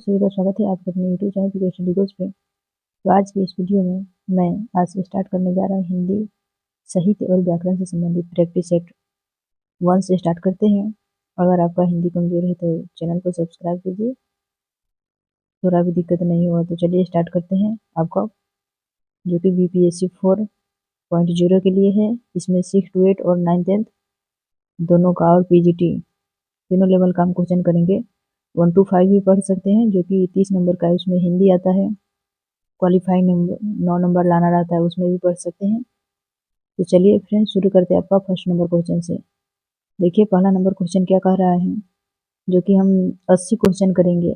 सभी का स्वागत है आपके अपने YouTube channel PK study goes पे। तो आज की इस वीडियो में मैं आज से स्टार्ट करने जा रहा हूँ हिंदी साहित्य और व्याकरण से संबंधित प्रैक्टिस सेट 1 से स्टार्ट करते हैं। अगर आपका हिंदी कमजोर है तो चैनल को सब्सक्राइब कीजिए, थोड़ा भी दिक्कत नहीं होगा। तो चलिए स्टार्ट करते हैं आपका, जो कि BPSC 4.0 के लिए है। इसमें 6 to 8 और 9th 10th दोनों का और PGT तीनों लेवल का हम क्वेश्चन करेंगे। 1 to 5 भी पढ़ सकते हैं, जो कि 30 नंबर का है, उसमें हिंदी आता है। क्वालिफाइंग नंबर 9 नंबर लाना रहता है, उसमें भी पढ़ सकते हैं। तो चलिए फ्रेंड्स शुरू करते हैं आपका फर्स्ट नंबर क्वेश्चन से। देखिए पहला नंबर क्वेश्चन क्या कह रहा है, जो कि हम 80 क्वेश्चन करेंगे।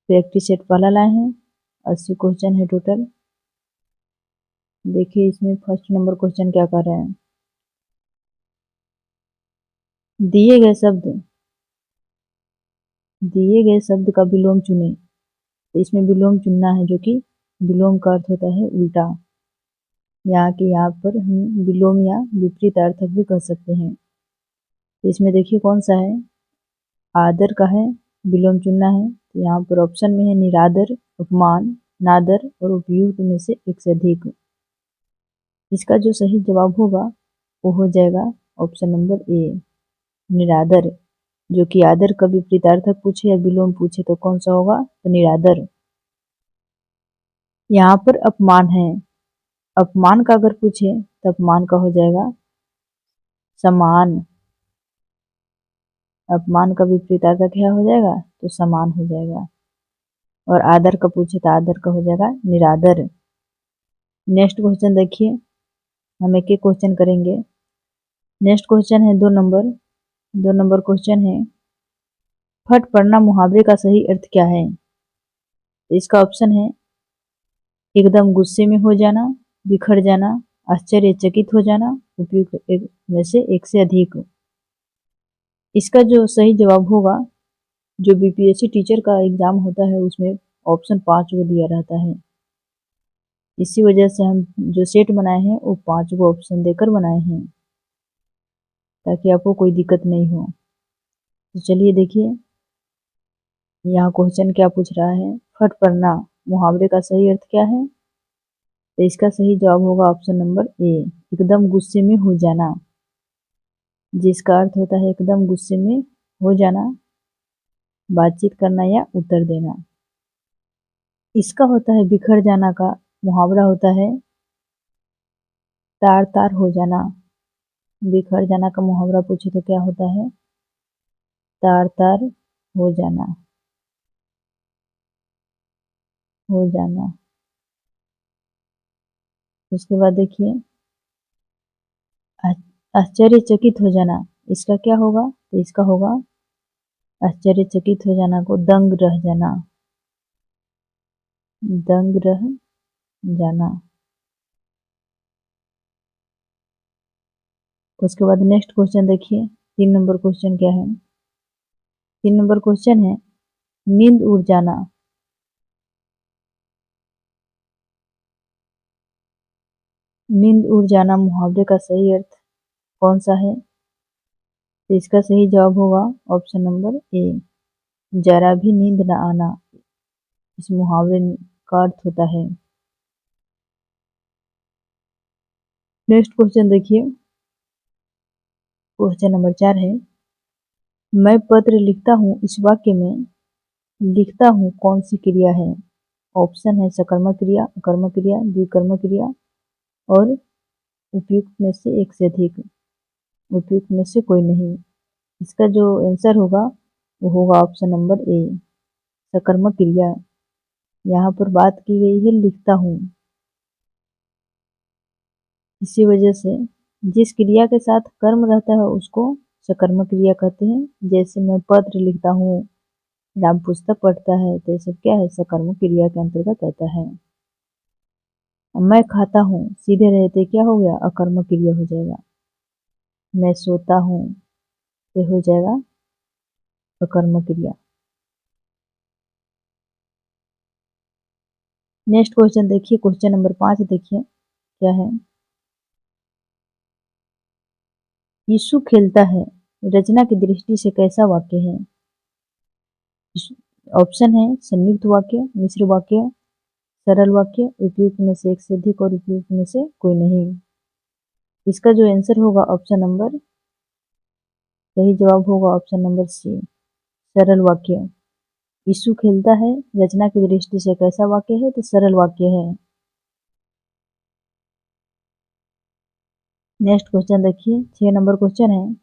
प्रैक्टिस सेट पहला लाए हैं, 80 क्वेश्चन है टोटल। देखिए इसमें फर्स्ट नंबर क्वेश्चन क्या कर रहे हैं, दिए गए शब्द का विलोम चुने। तो इसमें विलोम चुनना है, जो कि विलोम का अर्थ होता है उल्टा। यहाँ पर हम विलोम या विपरीत अर्थक भी कर सकते हैं। तो इसमें देखिए कौन सा है, आदर का है, विलोम चुनना है। तो यहाँ पर ऑप्शन में है निरादर, उपमान, नादर और उपयुक्त में से एक से अधिक। इसका जो सही जवाब होगा वो हो जाएगा ऑप्शन नंबर ए, निरादर। जो कि आदर का विपरीतार्थक पूछे या विलोम पूछे तो कौन सा होगा, तो निरादर। यहाँ पर अपमान है, अपमान का अगर पूछे तो अपमान का हो जाएगा समान। अपमान का विपरीतार्थक क्या हो जाएगा, तो समान हो जाएगा। और आदर का पूछे तो आदर का हो जाएगा निरादर। नेक्स्ट क्वेश्चन देखिए, हम एक एक क्वेश्चन करेंगे। नेक्स्ट क्वेश्चन है 2 नंबर क्वेश्चन है, फट पड़ना मुहावरे का सही अर्थ क्या है। इसका ऑप्शन है एकदम गुस्से में हो जाना, बिखर जाना, आश्चर्यचकित हो जाना, उपयुक्त में से एक से अधिक। इसका जो सही जवाब होगा, जो BPSC टीचर का एग्जाम होता है उसमें ऑप्शन 5 को दिया रहता है। इसी वजह से हम जो सेट बनाए हैं वो 5 को ऑप्शन देकर बनाए हैं, ताकि आपको कोई दिक्कत नहीं हो। तो चलिए देखिए यहाँ क्वेश्चन क्या पूछ रहा है, फट पड़ना मुहावरे का सही अर्थ क्या है। तो इसका सही जवाब होगा ऑप्शन नंबर ए, एकदम गुस्से में हो जाना, जिसका अर्थ होता है एकदम गुस्से में हो जाना, बातचीत करना या उत्तर देना। इसका होता है बिखर जाना का मुहावरा होता है तार तार हो जाना। बिखर जाना का मुहावरा पूछे तो क्या होता है, तार तार हो जाना, हो जाना। उसके बाद देखिए आश्चर्यचकित हो जाना, इसका क्या होगा, तो इसका होगा आश्चर्यचकित हो जाना को दंग रह जाना, दंग रह जाना। उसके बाद नेक्स्ट क्वेश्चन देखिए, 3 नंबर क्वेश्चन क्या है। 3 नंबर क्वेश्चन है नींद उड़ जाना। नींद उड़ जाना मुहावरे का सही अर्थ कौन सा है। तो इसका सही जवाब होगा ऑप्शन नंबर ए, जरा भी नींद न आना। इस मुहावरे का अर्थ होता है। नेक्स्ट क्वेश्चन देखिए, क्वेश्चन नंबर 4 है, मैं पत्र लिखता हूँ, इस वाक्य में लिखता हूँ कौन सी क्रिया है। ऑप्शन है सकर्मक क्रिया, अकर्मक क्रिया, द्विकर्मक क्रिया और उपयुक्त में से एक से अधिक। उपयुक्त में से कोई नहीं। इसका जो आंसर होगा वो होगा ऑप्शन नंबर ए, सकर्मक क्रिया। यहाँ पर बात की गई है लिखता हूँ, इसी वजह से जिस क्रिया के साथ कर्म रहता है उसको सकर्मक क्रिया कहते हैं। जैसे मैं पत्र लिखता हूँ, राम पुस्तक पढ़ता है, तो ये सब क्या है, सकर्मक क्रिया के अंतर्गत आता है। मैं खाता हूँ सीधे रहते क्या हो गया, अकर्मक क्रिया हो जाएगा। मैं सोता हूँ तो हो जाएगा अकर्मक क्रिया। नेक्स्ट क्वेश्चन देखिए, क्वेश्चन नंबर 5 देखिए क्या है, यीशु खेलता है रचना की दृष्टि से कैसा वाक्य है। ऑप्शन है संयुक्त वाक्य, मिश्र वाक्य, सरल वाक्य, उपयुक्त में से एक से अधिक और उपयुक्त में से कोई नहीं। इसका जो आंसर होगा ऑप्शन नंबर, सही जवाब होगा ऑप्शन नंबर सी, सरल वाक्य। यीशु खेलता है रचना की दृष्टि से कैसा वाक्य है? तो सरल वाक्य है। नेक्स्ट क्वेश्चन देखिए, 6 नंबर क्वेश्चन है,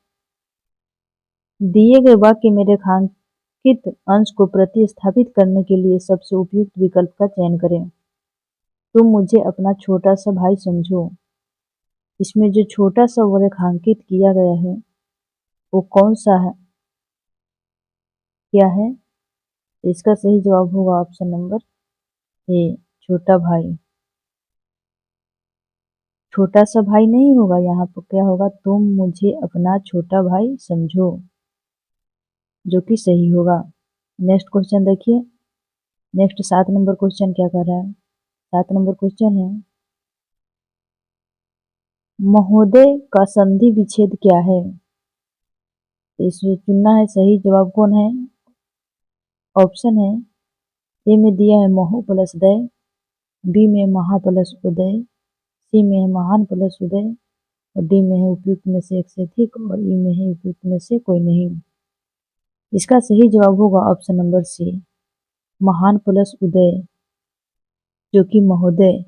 दिए गए वाक्य में रेखांकित अंश को प्रतिस्थापित करने के लिए सबसे उपयुक्त विकल्प का चयन करें। तुम मुझे अपना छोटा सा भाई समझो। इसमें जो छोटा सा वो रेखांकित किया गया है वो कौन सा है, क्या है? इसका सही जवाब होगा ऑप्शन नंबर ए, छोटा भाई। छोटा सा भाई नहीं होगा, यहाँ पर क्या होगा, तुम मुझे अपना छोटा भाई समझो, जो कि सही होगा। नेक्स्ट क्वेश्चन देखिए, नेक्स्ट 7 नंबर क्वेश्चन क्या कर रहा है? 7 नंबर क्वेश्चन है, महोदय का संधि विच्छेद क्या है? तो इसमें चुनना है, सही जवाब कौन है? ऑप्शन है, ए में दिया है महो प्लस दय, बी में महा प्लस उदय, सी में है महान प्लस उदय, और डी में है उपयुक्त में से एक से अधिक, और ई में है उपयुक्त में से कोई नहीं। इसका सही जवाब होगा ऑप्शन नंबर सी, महान प्लस उदय, जो कि महोदय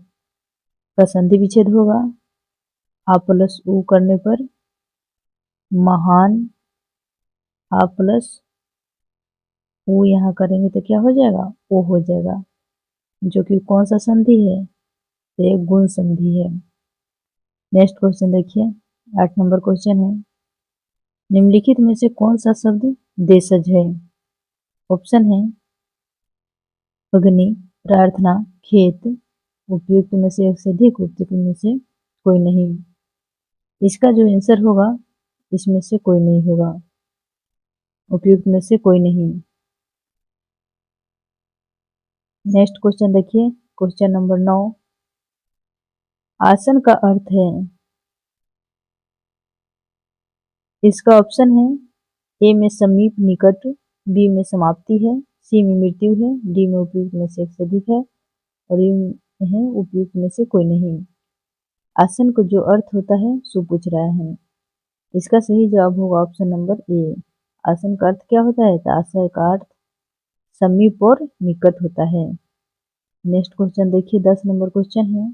का संधि विच्छेद होगा। आ प्लस उ करने पर महान, आ प्लस उ यहाँ करेंगे तो क्या हो जाएगा, ओ हो जाएगा, जो कि कौन सा संधि है? तो एक गुण संधि है। नेक्स्ट क्वेश्चन देखिए, 8 नंबर क्वेश्चन है, निम्नलिखित में से कौन सा शब्द देशज है? ऑप्शन है अग्नि, प्रार्थना, खेत, उपयुक्त में से एक से अधिक, उपयुक्त में से कोई नहीं। इसका जो आंसर होगा, इसमें से कोई नहीं होगा, उपयुक्त में से कोई नहीं। नेक्स्ट क्वेश्चन देखिए, क्वेश्चन नंबर 9, आसन का अर्थ है। इसका ऑप्शन है, ए में समीप निकट, बी में समाप्ति है, सी में मृत्यु है, डी में उपयुक्त में से एक से अधिक है, और ई में है उपयुक्त में से कोई नहीं। आसन को जो अर्थ होता है सो पूछ रहा है। इसका सही जवाब होगा ऑप्शन नंबर ए, आसन का अर्थ क्या होता है? तो आसन का अर्थ समीप और निकट होता है। नेक्स्ट क्वेश्चन देखिए, 10 नंबर क्वेश्चन है,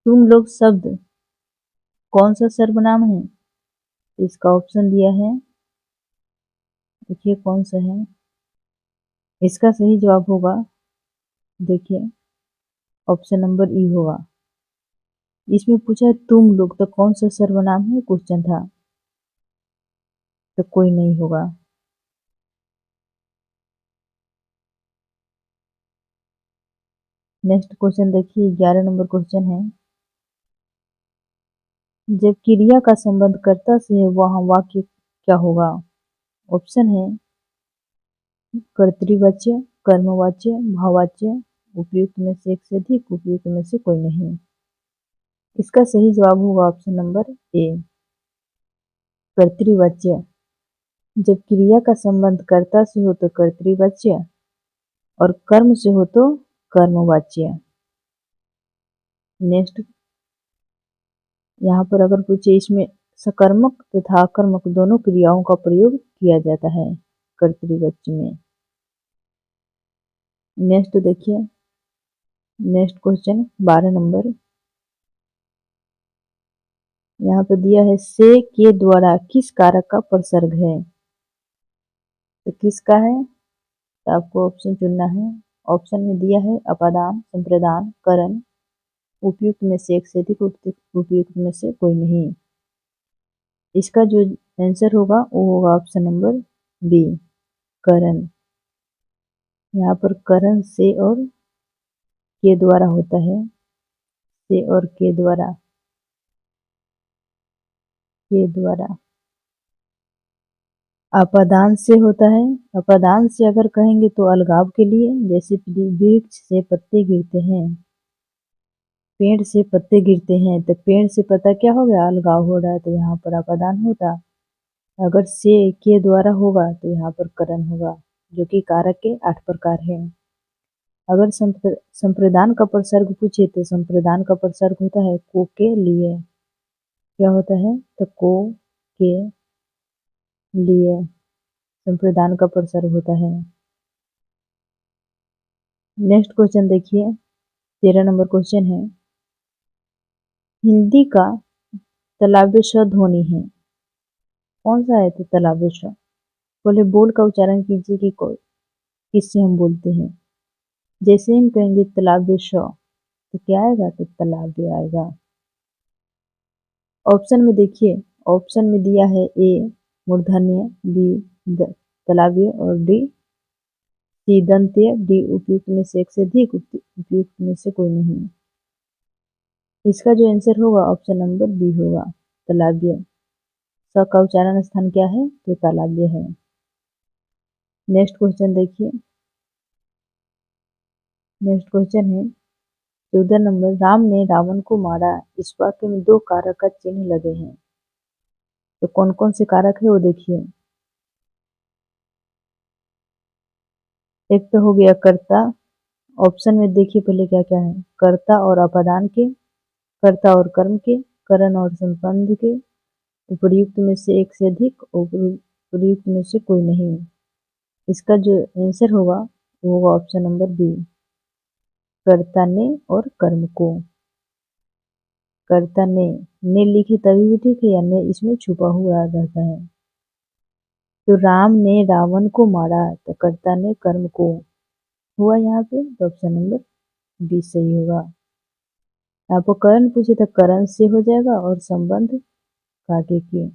तुम लोग शब्द कौन सा सर्वनाम है? इसका ऑप्शन दिया है, देखिए कौन सा है। इसका सही जवाब होगा, देखिए ऑप्शन नंबर ई होगा। इसमें पूछा है तुम लोग, तो कौन सा सर्वनाम है क्वेश्चन था, तो कोई नहीं होगा। नेक्स्ट क्वेश्चन देखिए, 11 नंबर क्वेश्चन है, जब क्रिया का संबंध कर्ता से है वहां वाक्य क्या होगा? ऑप्शन है कर्तृवाच्य, कर्मवाच्य, भाववाच्य, उपयुक्त में से एक से अधिक, उपयुक्त में से कोई नहीं। इसका सही जवाब होगा ऑप्शन नंबर ए, कर्तृवाच्य। जब क्रिया का संबंध कर्ता से हो तो कर्तृवाच्य, और कर्म से हो तो कर्मवाच्य। नेक्स्ट, यहाँ पर अगर पूछे, इसमें सकर्मक तथा अकर्मक दोनों क्रियाओं का प्रयोग किया जाता है कर्तृवाच्य में। नेक्स्ट देखिए, नेक्स्ट क्वेश्चन 12 नंबर, यहाँ पे दिया है से के द्वारा किस कारक का प्रसर्ग है? तो किसका है? तो आपको ऑप्शन चुनना है। ऑप्शन में दिया है अपादान, संप्रदान, करण, उपयुक्त में से एक से अधिक, उपयुक्त में से कोई नहीं। इसका जो आंसर होगा वो होगा ऑप्शन नंबर बी, करण। यहाँ पर करण से और के द्वारा होता है, से और के द्वारा, के द्वारा। अपादान से होता है, अपादान से अगर कहेंगे तो अलगाव के लिए, जैसे वृक्ष से पत्ते गिरते हैं, पेड़ से पत्ते गिरते हैं, तो पेड़ से पता क्या हो गया, अलगाव हो रहा है, तो यहाँ पर अपादान होता। अगर से के द्वारा होगा तो यहाँ पर करण होगा, जो कि कारक के 8 प्रकार हैं। अगर संप्रदान का प्रसर्ग पूछे तो संप्रदान का प्रसर्ग होता है को के लिए। क्या होता है? तो को के लिए संप्रदान का प्रसर्ग होता है। नेक्स्ट क्वेश्चन देखिए, 13 नंबर क्वेश्चन है, हिंदी का तालव्य श ध्वनि है, कौन सा है? तो तालव्य श। पहले बोल का उच्चारण कीजिए कि किससे हम बोलते हैं। जैसे हम कहेंगे तालव्य श तो क्या आएगा? तो तालव्य आएगा। ऑप्शन में देखिए, ऑप्शन में दिया है ए मूर्धन्य, बी तालव्य और डी सी दंत्य, डी उपयुक्त में से एक से अधिक, उपयुक्त में से कोई नहीं। इसका जो आंसर होगा ऑप्शन नंबर बी होगा, तालव्य। स का उच्चारण स्थान क्या है? तो तालव्य है। नेक्स्ट क्वेश्चन देखिए, नेक्स्ट क्वेश्चन है 14 नंबर, राम ने रावण को मारा, इस वाक्य में 2 कारक का चिन्ह लगे हैं, तो कौन कौन से कारक है वो देखिए। एक तो हो गया कर्ता, ऑप्शन में देखिए पहले क्या क्या है, कर्ता और अपादान के, कर्ता और कर्म के, करण और संबंध के, उपर्युक्त में से एक से अधिक, उपर्युक्त में से कोई नहीं। इसका जो आंसर होगा वो होगा ऑप्शन नंबर बी, कर्ता ने और कर्म को। कर्ता ने लिखे तभी भी ठीक है, या ने इसमें छुपा हुआ रहता है। तो राम ने रावण को मारा, तो कर्ता ने कर्म को हुआ यहाँ पे, तो ऑप्शन नंबर बी सही होगा। आपको करण पूछे तो करण से हो जाएगा और संबंध काके की।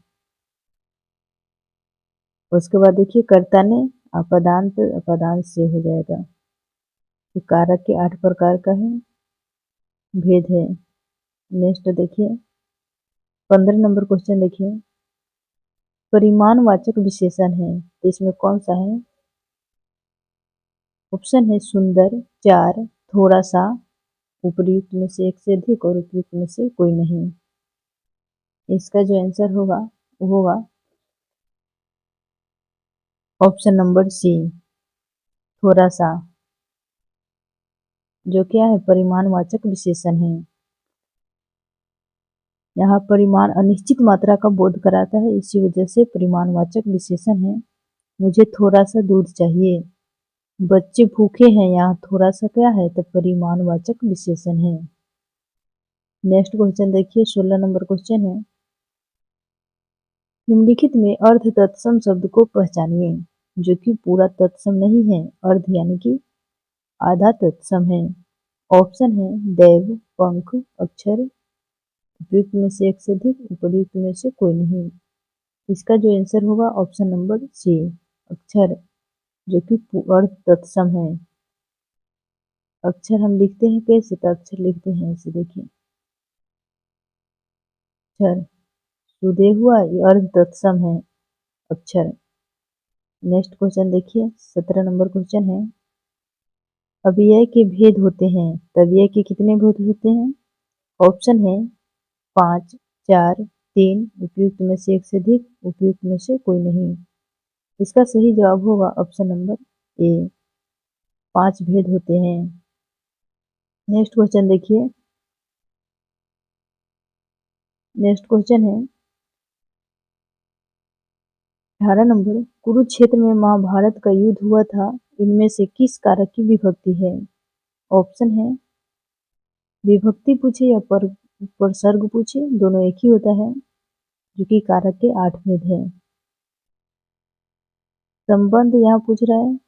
उसके बाद देखिए कर्ता ने अपदान, तो अपदान से हो जाएगा। तो कारक के 8 प्रकार का है, भेद है। नेक्स्ट देखिए 15 नंबर क्वेश्चन देखिए, परिमाणवाचक विशेषण है, तो इसमें कौन सा है? ऑप्शन है सुंदर, चार, थोड़ा सा, उपयुक्त में से एक से अधिक और उपयुक्त में से कोई नहीं। इसका जो आंसर होगा वो होगा ऑप्शन नंबर सी, थोड़ा सा, जो क्या है? परिमाणवाचक विशेषण है। यहाँ परिमाण अनिश्चित मात्रा का बोध कराता है, इसी वजह से परिमाणवाचक विशेषण है। मुझे थोड़ा सा दूध चाहिए, बच्चे भूखे हैं, यहाँ थोड़ा सा क्या है? तो परिमाणवाचक विशेषण है। नेक्स्ट क्वेश्चन देखिए, 16 नंबर क्वेश्चन है, निम्नलिखित में अर्ध तत्सम शब्द को पहचानिए, जो कि पूरा तत्सम नहीं है, अर्ध यानी कि आधा तत्सम है। ऑप्शन है दैव, पंख, अक्षर, उपयुक्त में से एक से अधिक, उपयुक्त में से कोई नहीं। इसका जो आंसर होगा ऑप्शन नंबर सी, अक्षर, जो कि अर्ध तत्सम है। अक्षर हम लिखते हैं कैसे? तो अक्षर लिखते हैं ऐसे, देखिए अक्षर सुधे हुआ, ये अर्ध तत्सम है अक्षर। नेक्स्ट क्वेश्चन देखिए, 17 नंबर क्वेश्चन है, अव्यय के भेद होते हैं, तो अव्यय के कितने भेद होते हैं? ऑप्शन है 5, 4, 3, उपयुक्त में से एक से अधिक, उपयुक्त में से कोई नहीं। इसका सही जवाब होगा ऑप्शन नंबर ए, 5 भेद होते हैं। नेक्स्ट क्वेश्चन देखिए, नेक्स्ट क्वेश्चन है 18 नंबर, कुरुक्षेत्र में महाभारत का युद्ध हुआ था, इनमें से किस कारक की विभक्ति है? ऑप्शन है विभक्ति पूछे या प्रसर्ग पूछे, दोनों एक ही होता है, जो कि कारक के 8 भेद है। संबंध यहाँ पूछ रहा है,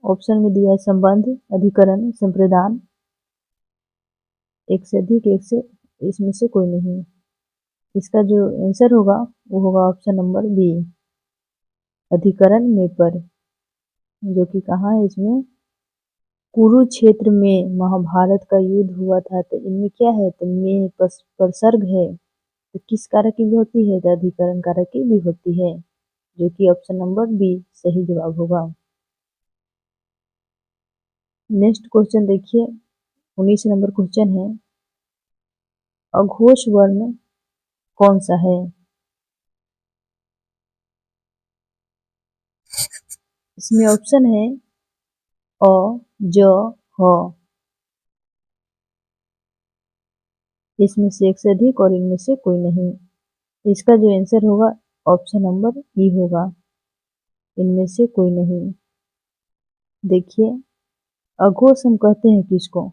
ऑप्शन में दिया है संबंध, अधिकरण, संप्रदान, एक से अधिक, एक से, इसमें से कोई नहीं। इसका जो आंसर होगा वो होगा ऑप्शन नंबर बी, अधिकरण में पर, जो कि कहाँ है? इसमें कुरुक्षेत्र में महाभारत का युद्ध हुआ था, तो इनमें क्या है? तो में प्रसर्ग है, तो किस कारक की विभक्ति है? तो अधिकरण कारक की विभक्ति है, जो कि ऑप्शन नंबर बी सही जवाब होगा। नेक्स्ट क्वेश्चन देखिए, 19 नंबर क्वेश्चन है, अघोष वर्ण कौन सा है? इसमें ऑप्शन है अ, ज, ह। इसमें से एक से अधिक और इनमें से कोई नहीं। इसका जो आंसर होगा ऑप्शन नंबर ई होगा, इनमें से कोई नहीं। देखिए, अघोष हम कहते हैं किसको?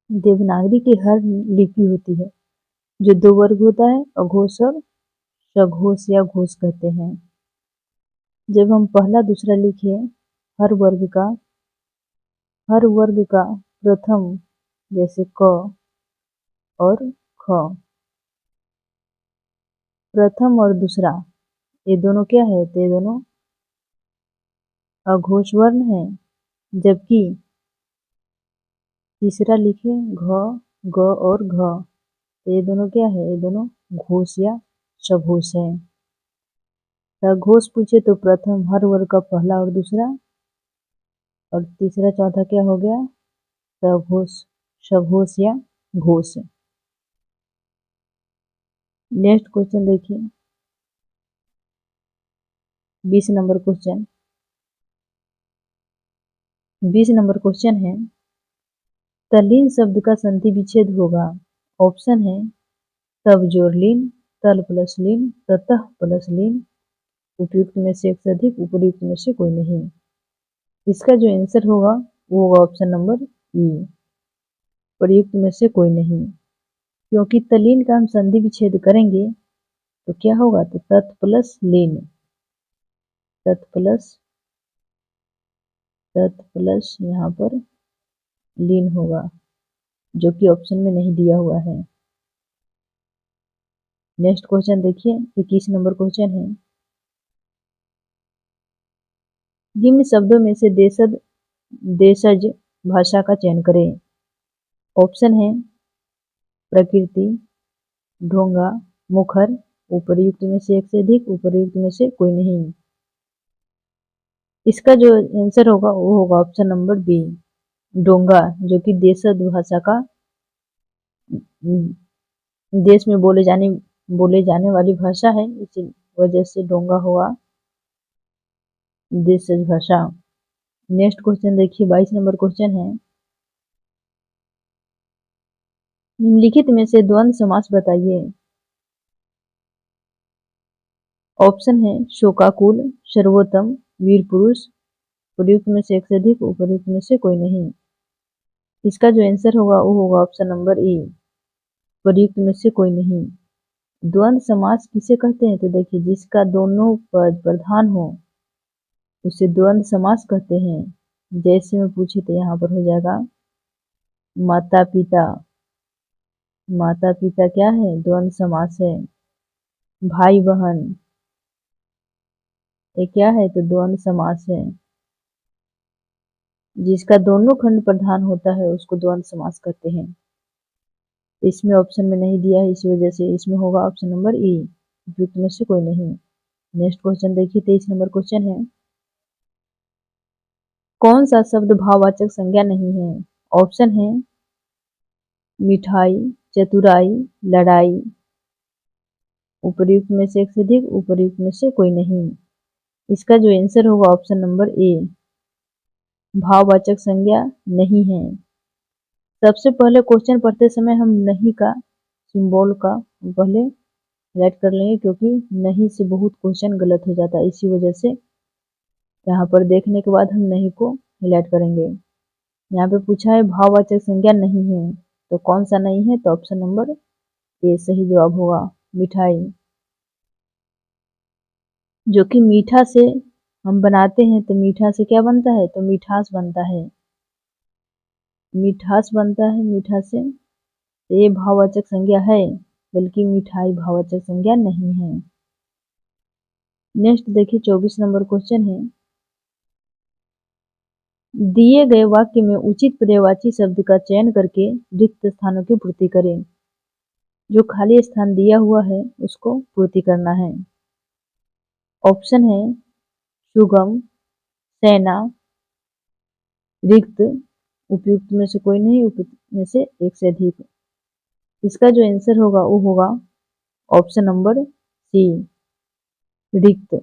देवनागरी की हर लिपि होती है जो दो वर्ग होता है, अघोष और सघोष या घोष कहते हैं। जब हम पहला दूसरा लिखे हर वर्ग का प्रथम जैसे क और ख, प्रथम और दूसरा ये दोनों क्या है? तो ये दोनों अघोष वर्ण है। जबकि तीसरा लिखे घ, ग और घ, तो ये दोनों क्या है? ये दोनों घोष या सघोष है। सघोष पूछे तो प्रथम हर वर्ग का पहला और दूसरा, और तीसरा चौथा क्या हो गया? सघोष, सघोष या घोष। नेक्स्ट क्वेश्चन देखिए, 20 नंबर क्वेश्चन। 20 नंबर क्वेश्चन है, तल्लीन शब्द का संधि विच्छेद होगा। ऑप्शन है तब जोड़ लीन, तल प्लस लीन, ततः प्लस लीन, उपयुक्त में से एक से अधिक, उपयुक्त में से कोई नहीं। इसका जो आंसर होगा वो होगा ऑप्शन नंबर ई, प्रयुक्त में से कोई नहीं। क्योंकि तल्लीन का हम संधि विच्छेद करेंगे तो क्या होगा? तो तत् प्लस लीन, तत् प्लस यहाँ पर लीन होगा, जो कि ऑप्शन में नहीं दिया हुआ है। नेक्स्ट क्वेश्चन देखिए, 21 नंबर क्वेश्चन है, निम्न शब्दों में से देशज भाषा का चयन करें। ऑप्शन है प्रकृति, ढोंगा, मुखर, उपयुक्त में से एक से अधिक, उपयुक्त में से कोई नहीं। इसका जो आंसर होगा वो होगा ऑप्शन नंबर बी, डोंगा, जो कि देशज भाषा का देश में बोले जाने वाली भाषा है, इसी वजह से डोंगा हुआ देशज भाषा। नेक्स्ट क्वेश्चन देखिए, 22 नंबर क्वेश्चन है, निम्नलिखित में से द्वंद्व समास बताइए। ऑप्शन है शोकाकुल, सर्वोत्तम, वीर पुरुष, प्रयुक्त में से एक से अधिक, उपयुक्त में से कोई नहीं। इसका जो आंसर होगा वो होगा ऑप्शन नंबर ए, प्रयुक्त में से कोई नहीं। द्वंद्व समास किसे कहते हैं? तो देखिए, जिसका दोनों पद प्रधान हो उसे द्वंद्व समास कहते हैं। जैसे में पूछे तो यहाँ पर हो जाएगा माता पिता, माता पिता क्या है? द्वंद्व समास है। भाई बहन, ये क्या है? तो द्वंद्व समास है। जिसका दोनों खंड प्रधान होता है उसको द्वंद्व समास कहते हैं। इसमें ऑप्शन में नहीं दिया है, इसी वजह से इसमें होगा ऑप्शन नंबर ई, उपयुक्त में से कोई नहीं। नेक्स्ट क्वेश्चन देखिए, 23 नंबर क्वेश्चन है, कौन सा शब्द भाववाचक संज्ञा नहीं है? ऑप्शन है मिठाई, चतुराई, लड़ाई, उपयुक्त में से एक से अधिक, उपयुक्त में से कोई नहीं। इसका जो आंसर होगा ऑप्शन नंबर ए, भाववाचक संज्ञा नहीं है। सबसे पहले क्वेश्चन पढ़ते समय हम नहीं का सिंबल का पहले हाईलाइट कर लेंगे, क्योंकि नहीं से बहुत क्वेश्चन गलत हो जाता है। इसी वजह से यहाँ पर देखने के बाद हम नहीं को हाईलाइट करेंगे। यहाँ पे पूछा है भाववाचक संज्ञा नहीं है, तो कौन सा नहीं है? तो ऑप्शन नंबर ए सही जवाब होगा, मिठाई। जो कि मीठा से हम बनाते हैं, तो मीठा से क्या बनता है? तो मिठास बनता है, मिठास बनता है मीठा से। तो ये भाववाचक संज्ञा है, बल्कि मिठाई भाववाचक संज्ञा नहीं है। नेक्स्ट देखिए, 24 नंबर क्वेश्चन है, दिए गए वाक्य में उचित पर्यायवाची शब्द का चयन करके रिक्त स्थानों की पूर्ति करें। जो खाली स्थान दिया हुआ है उसको पूर्ति करना है। ऑप्शन है सुगम, सेना, रिक्त, उपयुक्त में से कोई नहीं, उपयुक्त में से एक से अधिक। इसका जो आंसर होगा वो होगा ऑप्शन नंबर सी, रिक्त।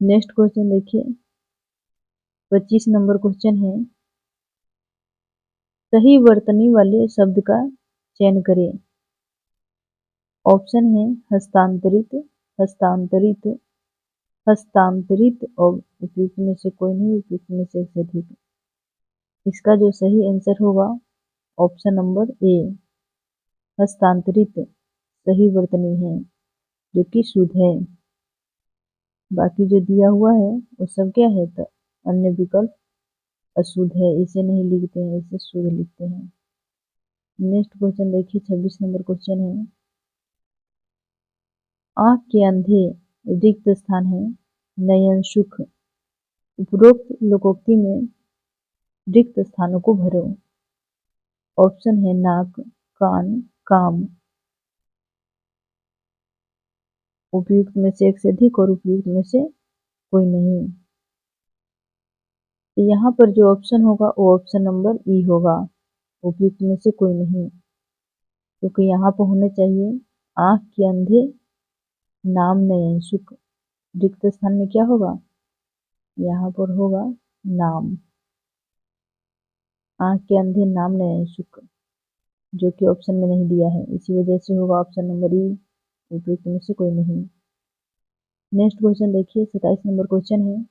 नेक्स्ट क्वेश्चन देखिए 25 नंबर क्वेश्चन है, सही वर्तनी वाले शब्द का चयन करें। ऑप्शन है हस्तांतरित, हस्तांतरित, हस्तांतरित और उपयुक्त में से कोई नहीं, उपयुक्त में से एक से अधिक। इसका जो सही आंसर होगा ऑप्शन नंबर ए, हस्तांतरित सही वर्तनी है जो कि शुद्ध है। बाकी जो दिया हुआ है वो सब क्या है, तो अन्य विकल्प अशुद्ध है, इसे नहीं लिखते हैं, इसे शुद्ध लिखते हैं। नेक्स्ट क्वेश्चन देखिए 26 नंबर क्वेश्चन है, आंख के अंधे रिक्त स्थान है, नयन सुख। उपरोक्त लोकोक्ति में रिक्त स्थानों को भरो। ऑप्शन है नाक, कान, काम। उपयुक्त में से एक से अधिक और उपयुक्त में से कोई नहीं। तो यहाँ पर जो ऑप्शन होगा वो ऑप्शन नंबर ई होगा, उपयुक्त में से कोई नहीं, क्योंकि यहाँ पर होने चाहिए आंख के अंधे नाम नयन सुख। रिक्त स्थान में क्या होगा, यहाँ पर होगा नाम, आंख के अंधे नाम नयन सुख, जो कि ऑप्शन में नहीं दिया है, इसी वजह से होगा ऑप्शन नंबर ई, उपयुक्त में से कोई नहीं। नेक्स्ट क्वेश्चन देखिए 27 नंबर क्वेश्चन है,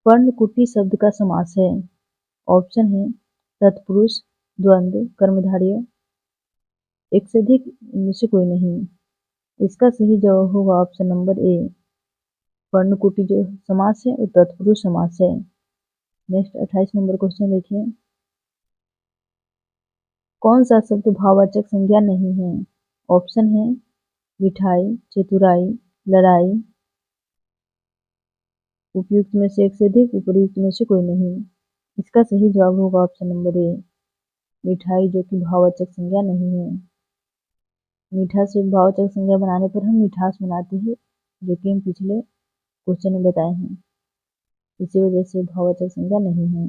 पर्णकुटी शब्द का समास है। ऑप्शन है तत्पुरुष, द्वंद्व, कर्मधारय, एक से अधिक, इनमें से कोई नहीं। इसका सही जवाब होगा ऑप्शन नंबर ए, पर्णकुटी जो समास है वो तत्पुरुष समास है। नेक्स्ट 28 नंबर क्वेश्चन देखिए, कौन सा शब्द भाववाचक संज्ञा नहीं है। ऑप्शन है मिठाई, चतुराई, लड़ाई। उपयुक्त में से एक से अधिक, उपयुक्त में से कोई नहीं। इसका सही जवाब होगा ऑप्शन नंबर ए, मिठाई, जो कि भाववाचक संज्ञा नहीं है। मीठा से भाववाचक संज्ञा बनाने पर हम मिठास बनाते हैं, जो कि हम पिछले क्वेश्चन में बताए हैं, इसी वजह से भाववाचक संज्ञा नहीं है।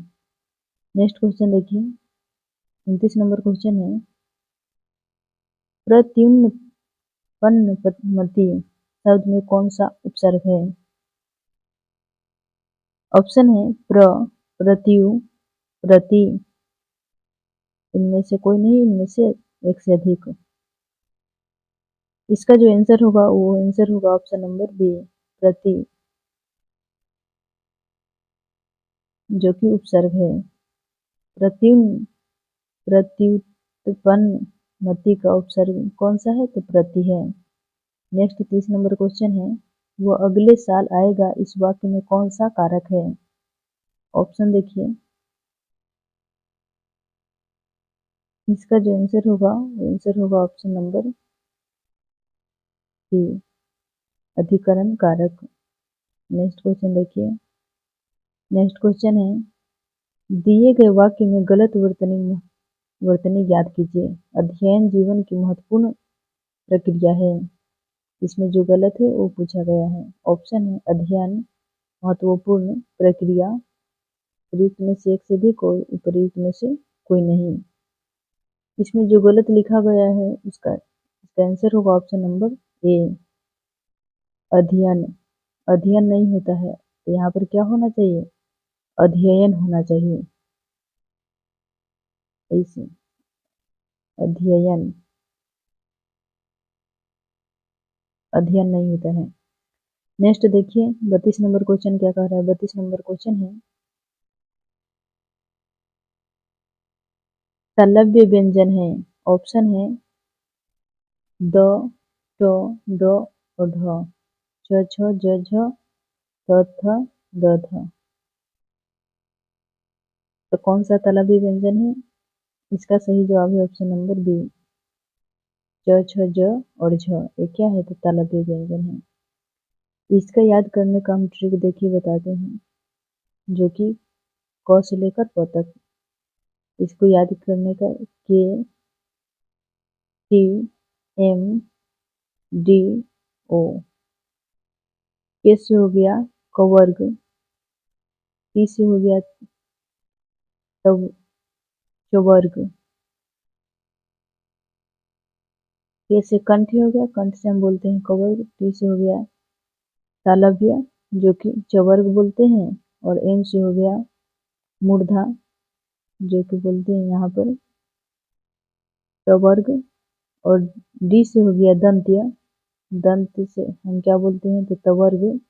नेक्स्ट क्वेश्चन देखिए 29 नंबर क्वेश्चन है, प्रत्युत्पन्नमति शब्द में कौन सा उपसर्ग है। ऑप्शन है प्रत्यु, प्रति, इनमें से कोई नहीं, इनमें से एक से अधिक। इसका जो आंसर होगा वो आंसर होगा ऑप्शन नंबर बी, प्रति, जो कि उपसर्ग है। प्रत्युत्पन्नमति का उपसर्ग कौन सा है, तो प्रति है। नेक्स्ट 30 नंबर क्वेश्चन है, वो अगले साल आएगा इस वाक्य में कौन सा कारक है। ऑप्शन देखिए, इसका जो आंसर होगा वो आंसर होगा ऑप्शन नंबर सी, अधिकरण कारक। नेक्स्ट क्वेश्चन देखिए, नेक्स्ट क्वेश्चन है, दिए गए वाक्य में गलत वर्तनी ज्ञात कीजिए। अध्ययन जीवन की महत्वपूर्ण प्रक्रिया है, इसमें जो गलत है वो पूछा गया है। ऑप्शन है अध्ययन महत्वपूर्ण प्रक्रिया, उपयुक्त में से एक से अधिक और उपयुक्त में से कोई नहीं। इसमें जो गलत लिखा गया है इसका आंसर होगा ऑप्शन नंबर ए, अध्ययन। अध्ययन नहीं होता है, तो यहाँ पर क्या होना चाहिए, अध्ययन होना चाहिए, ऐसे अध्ययन, अध्ययन नहीं होता है। नेक्स्ट देखिए 32 नंबर क्वेश्चन क्या कह रहा है। 32 नंबर क्वेश्चन है, तालव्य व्यंजन है। ऑप्शन है द, ट, ड और ढ, छ, छ, ज, झ, थ, थ, द, थ। तो कौन सा तालव्य व्यंजन है, इसका सही जवाब है ऑप्शन नंबर बी, च, छ, ज और झ, ये क्या है, तो तालव्य व्यंजन है। इसका याद करने का हम ट्रिक देखिए बताते हैं, जो कि क से लेकर प तक। इसको याद करने का, के, टी, एम, डी, ओ। के से हो गया कवर्ग, टी से हो गया तब चवर्ग, के से कंठ हो गया, कंठ से हम बोलते हैं कवर्ग, टी से हो गया तालव्य जो कि चवर्ग बोलते हैं, और एन से हो गया मूर्धा, जो कि बोलते हैं यहाँ पर टवर्ग, और डी से हो गया दंत्य, दंत से हम क्या बोलते हैं तो तवर्ग,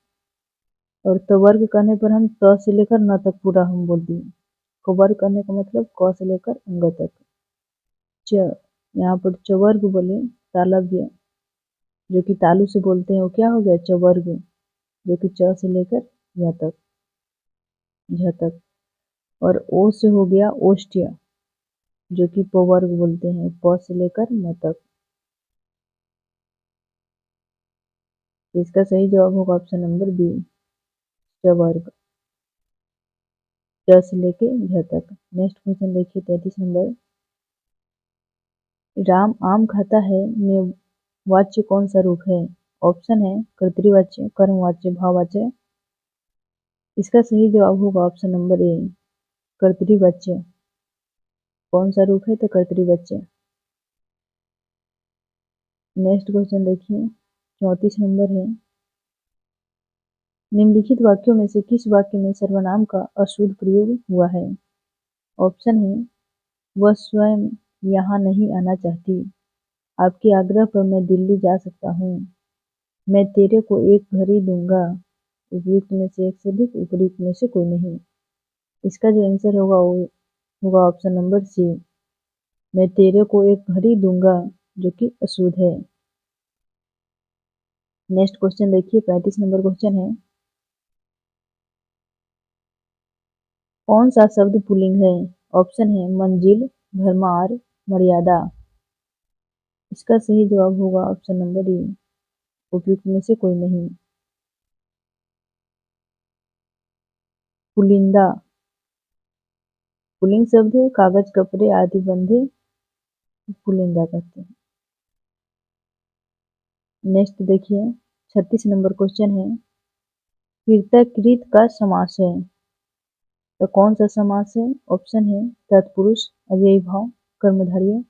और तवर्ग करने पर हम त से लेकर न तक पूरा हम बोल दिए। कवर्ग करने का मतलब क से लेकर अंग तक। च, यहाँ पर चवर्ग बोले तालव्य, जो कि तालु से बोलते हैं वो क्या हो गया चवर्ग, जो कि च से लेकर य तक, झ तक। और ओ से हो गया ओष्ठ्य, जो कि पवर्ग बोलते हैं प से लेकर म तक। इसका सही जवाब होगा ऑप्शन नंबर बी, चवर्ग, च से लेके झ तक। नेक्स्ट क्वेश्चन देखिए 33 नंबर। राम आम खाता है में वाच्य कौन सा रूप है? ऑप्शन है कर्तृवाच्य, कर्मवाच्य, भाववाच्य। इसका सही जवाब होगा ऑप्शन नंबर ए, कर्तृवाच्य। कौन सा रूप है तो कर्तृवाच्य। नेक्स्ट क्वेश्चन देखिए 34 नंबर है। निम्नलिखित वाक्यों में से किस वाक्य में सर्वनाम का अशुद्ध प्रयोग हुआ है? ऑप्शन है वह स्वयं यहाँ नहीं आना चाहती, आपके आग्रह पर मैं दिल्ली जा सकता हूँ, मैं तेरे को एक घड़ी दूंगा, उपयुक्त में से एक से अधिक, उपयुक्त में से कोई नहीं। इसका जो आंसर होगा वो होगा ऑप्शन नंबर सी, मैं तेरे को एक घड़ी दूंगा, जो कि अशुद्ध है। नेक्स्ट क्वेश्चन देखिए 35 नंबर क्वेश्चन है। कौन सा शब्द पुल्लिंग है? ऑप्शन है मंजिल, भरमार, मर्यादा। इसका सही जवाब होगा ऑप्शन नंबर ए, उपयुक्त में से कोई नहीं। पुलिंदा, पुल्लिंग शब्द है, कागज, कपड़े आदि बंधे पुलिंदा कहते हैं। नेक्स्ट देखिए 36 नंबर क्वेश्चन है। कृतकृत का समास है, तो कौन सा समास है? ऑप्शन है तत्पुरुष, अव्ययी भाव, कर्मधारय,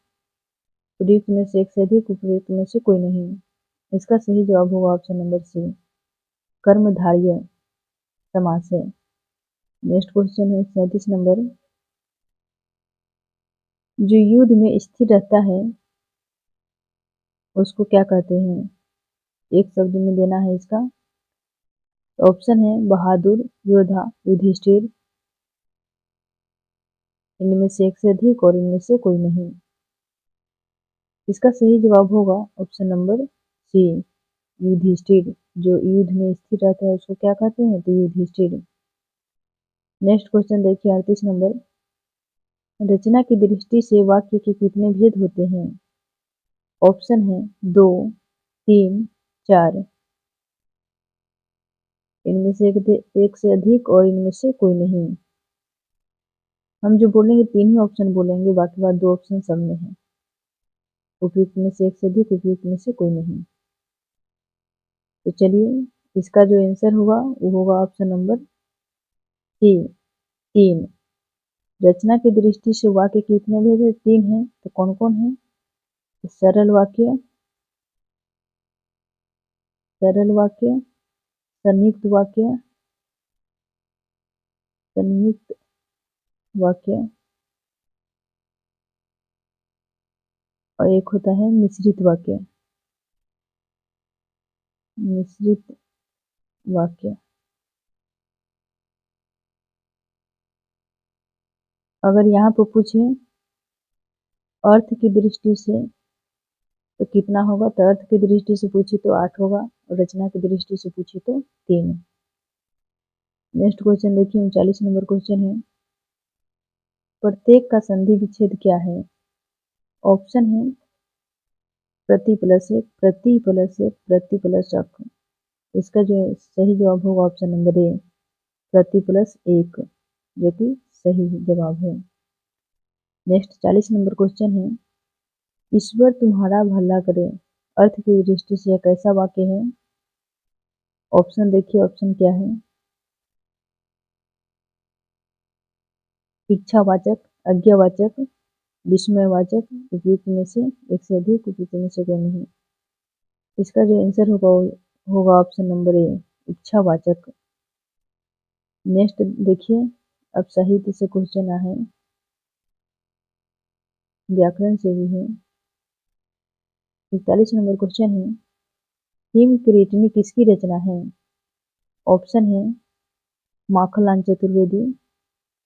प्रयुक्त में से एक से अधिक, उपयुक्त में से कोई नहीं। इसका सही जवाब होगा ऑप्शन नंबर सी, कर्मधारय समास है। नेक्स्ट क्वेश्चन है 37 नंबर। जो युद्ध में स्थिर रहता है उसको क्या कहते हैं? एक शब्द में देना है इसका। ऑप्शन है बहादुर, योद्धा, युधिष्ठिर, इनमें से एक से अधिक और इनमें से कोई नहीं। इसका सही जवाब होगा ऑप्शन नंबर सी, युधिष्ठिर। जो युद्ध में स्थिर रहता है उसको क्या कहते हैं तो युधिष्ठिर। नेक्स्ट क्वेश्चन देखिए 38 नंबर। रचना की दृष्टि से वाक्य के कितने भेद होते हैं? ऑप्शन है 2, 3, 4, इनमें से एक से अधिक और इनमें से कोई नहीं। हम जो बोलेंगे 3 ही ऑप्शन बोलेंगे, बाकी बात 2 ऑप्शन सब में है। उपयुक्त में से एक से अधिक, उपयुक्त में से कोई नहीं। तो चलिए इसका जो आंसर होगा वो होगा ऑप्शन नंबर सी, 3। रचना की दृष्टि से वाक्य कितने भेद है? 3 है। तो कौन कौन है? सरल वाक्य, सरल वाक्य, संयुक्त वाक्य, संयुक्त वाक्य, और एक होता है मिश्रित वाक्य, मिश्रित वाक्य। अगर यहाँ पर पूछे अर्थ की दृष्टि से तो कितना होगा, तो अर्थ की दृष्टि से पूछे तो 8 होगा, और रचना की दृष्टि से पूछे तो 3। नेक्स्ट क्वेश्चन देखिए 39 नंबर क्वेश्चन है। प्रत्येक का संधि विच्छेद क्या है? ऑप्शन है प्रति प्लस एक, प्रति प्लस एक, प्रति प्लस एक। इसका जो सही जवाब होगा ऑप्शन नंबर ए, प्रति प्लस एक, जो कि सही जवाब है। नेक्स्ट 40 नंबर क्वेश्चन है। ईश्वर तुम्हारा भला करे, अर्थ की दृष्टि से यह कैसा वाक्य है? ऑप्शन देखिए, ऑप्शन क्या है? इच्छावाचक, आज्ञावाचक, विस्मयवाचक, उपयुक्त में से एक से अधिक, उपयुक्त में से कोई नहीं। इसका जो आंसर होगा होगा ऑप्शन नंबर ए, इच्छावाचक। नेक्स्ट देखिए, अब साहित्य से क्वेश्चन आए, व्याकरण से भी है। 41 नंबर क्वेश्चन है, हिम किरीटिनी किसकी रचना है? ऑप्शन है माखनलाल चतुर्वेदी,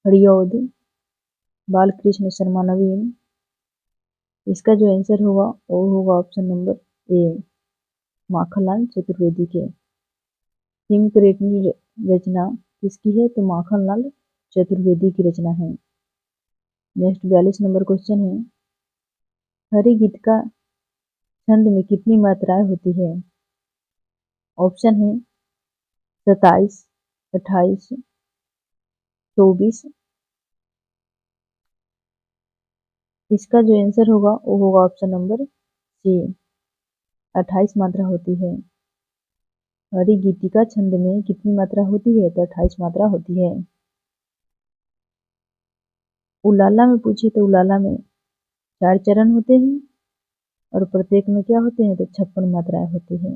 हरिऔध, बालकृष्ण शर्मा नवीन। इसका जो आंसर होगा वो होगा option number A, Makhanlal Chaturvedi के। हिम किरीटिनी रचना किसकी है? तो माखनलाल चतुर्वेदी की रचना है। नेक्स्ट 42 नंबर क्वेश्चन है, हरि गीत का छंद में कितनी मात्राएं होती है? ऑप्शन है 27, 28, 24। इसका जो आंसर होगा वो होगा ऑप्शन नंबर सी, 28 मात्रा होती है। हरि गीतिका छंद में कितनी मात्रा होती है? तो 28 मात्रा होती है। उलाला में पूछे तो उलाला में 4 चरण होते हैं और प्रत्येक में क्या होते हैं? तो 56 मात्राएं होती हैं,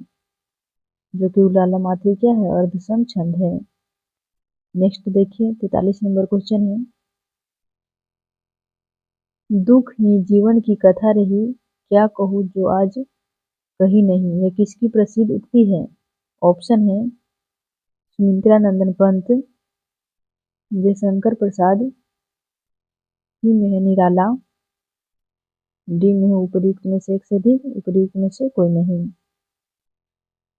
जो कि उलाला मात्री क्या है? अर्धसम छंद है। नेक्स्ट देखिए, 43 नंबर क्वेश्चन है, दुख ही जीवन की कथा रही, क्या कहूँ जो आज कही नहीं, ये किसकी प्रसिद्ध उक्ति है? ऑप्शन है सुमित्रा नंदन पंत, जयशंकर प्रसाद, सी में है निराला, डी में है उपर्युक्त में से एक से अधिक, उपर्युक्त में से कोई नहीं।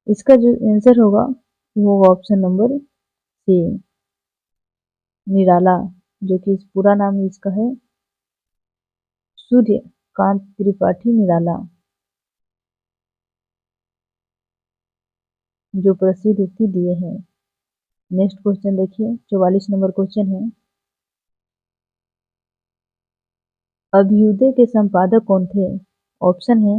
इसका जो आंसर होगा वो होगा ऑप्शन नंबर सी, निराला, जो कि इस पूरा नाम इसका है सूर्यकांत त्रिपाठी निराला, जो प्रसिद्ध उक्ति दिए हैं। नेक्स्ट क्वेश्चन देखिए, 44 नंबर क्वेश्चन है, अभ्युदय के संपादक कौन थे? ऑप्शन है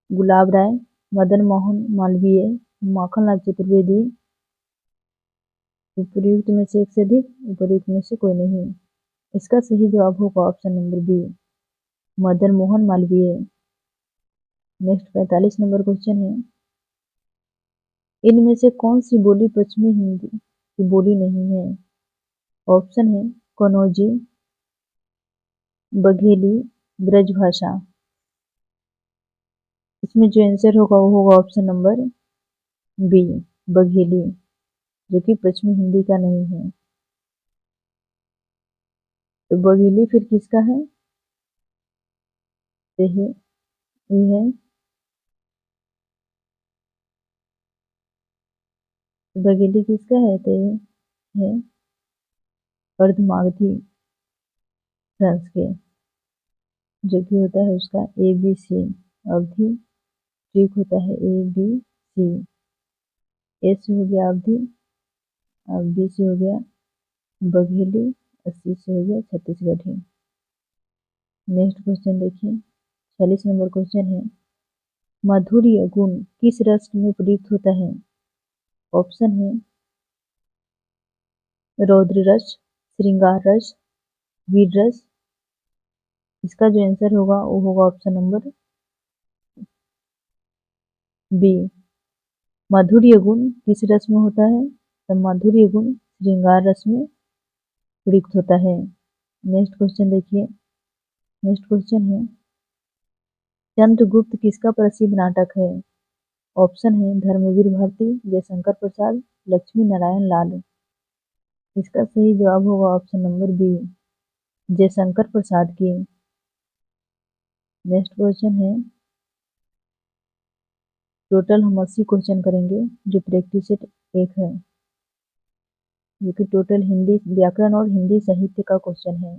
गुलाब राय, मदन मोहन मालवीय, माखनलाल चतुर्वेदी, उपर्युक्त में से एक से अधिक, उपर्युक्त में से कोई नहीं। इसका सही जवाब होगा option number B, Madan Mohan Malviya. Next 45 number question है, इनमें से कौन सी बोली पश्चिमी हिंदी की बोली नहीं है? ऑप्शन है कनौजी, बघेली, ब्रजभाषा। इसमें जो आंसर होगा वो होगा ऑप्शन नंबर बी, बघेली, जो कि पश्चिमी हिंदी का नहीं है। तो बघेली फिर किसका है? ये है बघेली किसका है? तो ये है अर्धमागधी फ्रांस के, जो कि होता है उसका ABC अवधि, ठीक होता है ABC। ए से हो गया अवधि, बी से हो गया बघेली, और सी से हो गया छत्तीसगढ़ी। नेक्स्ट क्वेश्चन देखिए, 46 नंबर क्वेश्चन है, माधुर्य गुण किस रस में प्रयुक्त होता है? ऑप्शन है रौद्र रस, श्रृंगार रस, वीर रस। इसका जो आंसर होगा वो होगा ऑप्शन नंबर बी, माधुर्य गुण किस रस में होता है? तो माधुर्य गुण श्रृंगार रस में प्रयुक्त होता है। नेक्स्ट क्वेश्चन देखिए, नेक्स्ट क्वेश्चन है, चंद्रगुप्त किसका प्रसिद्ध नाटक है? ऑप्शन है धर्मवीर भारती, जयशंकर प्रसाद, लक्ष्मी नारायण लाल। इसका सही जवाब होगा option number B, Jaishankar Prasad की। नेक्स्ट क्वेश्चन है, टोटल हम 80 क्वेश्चन करेंगे, जो प्रैक्टिस सेट 1 है, जो कि टोटल हिंदी व्याकरण और हिंदी साहित्य का क्वेश्चन है।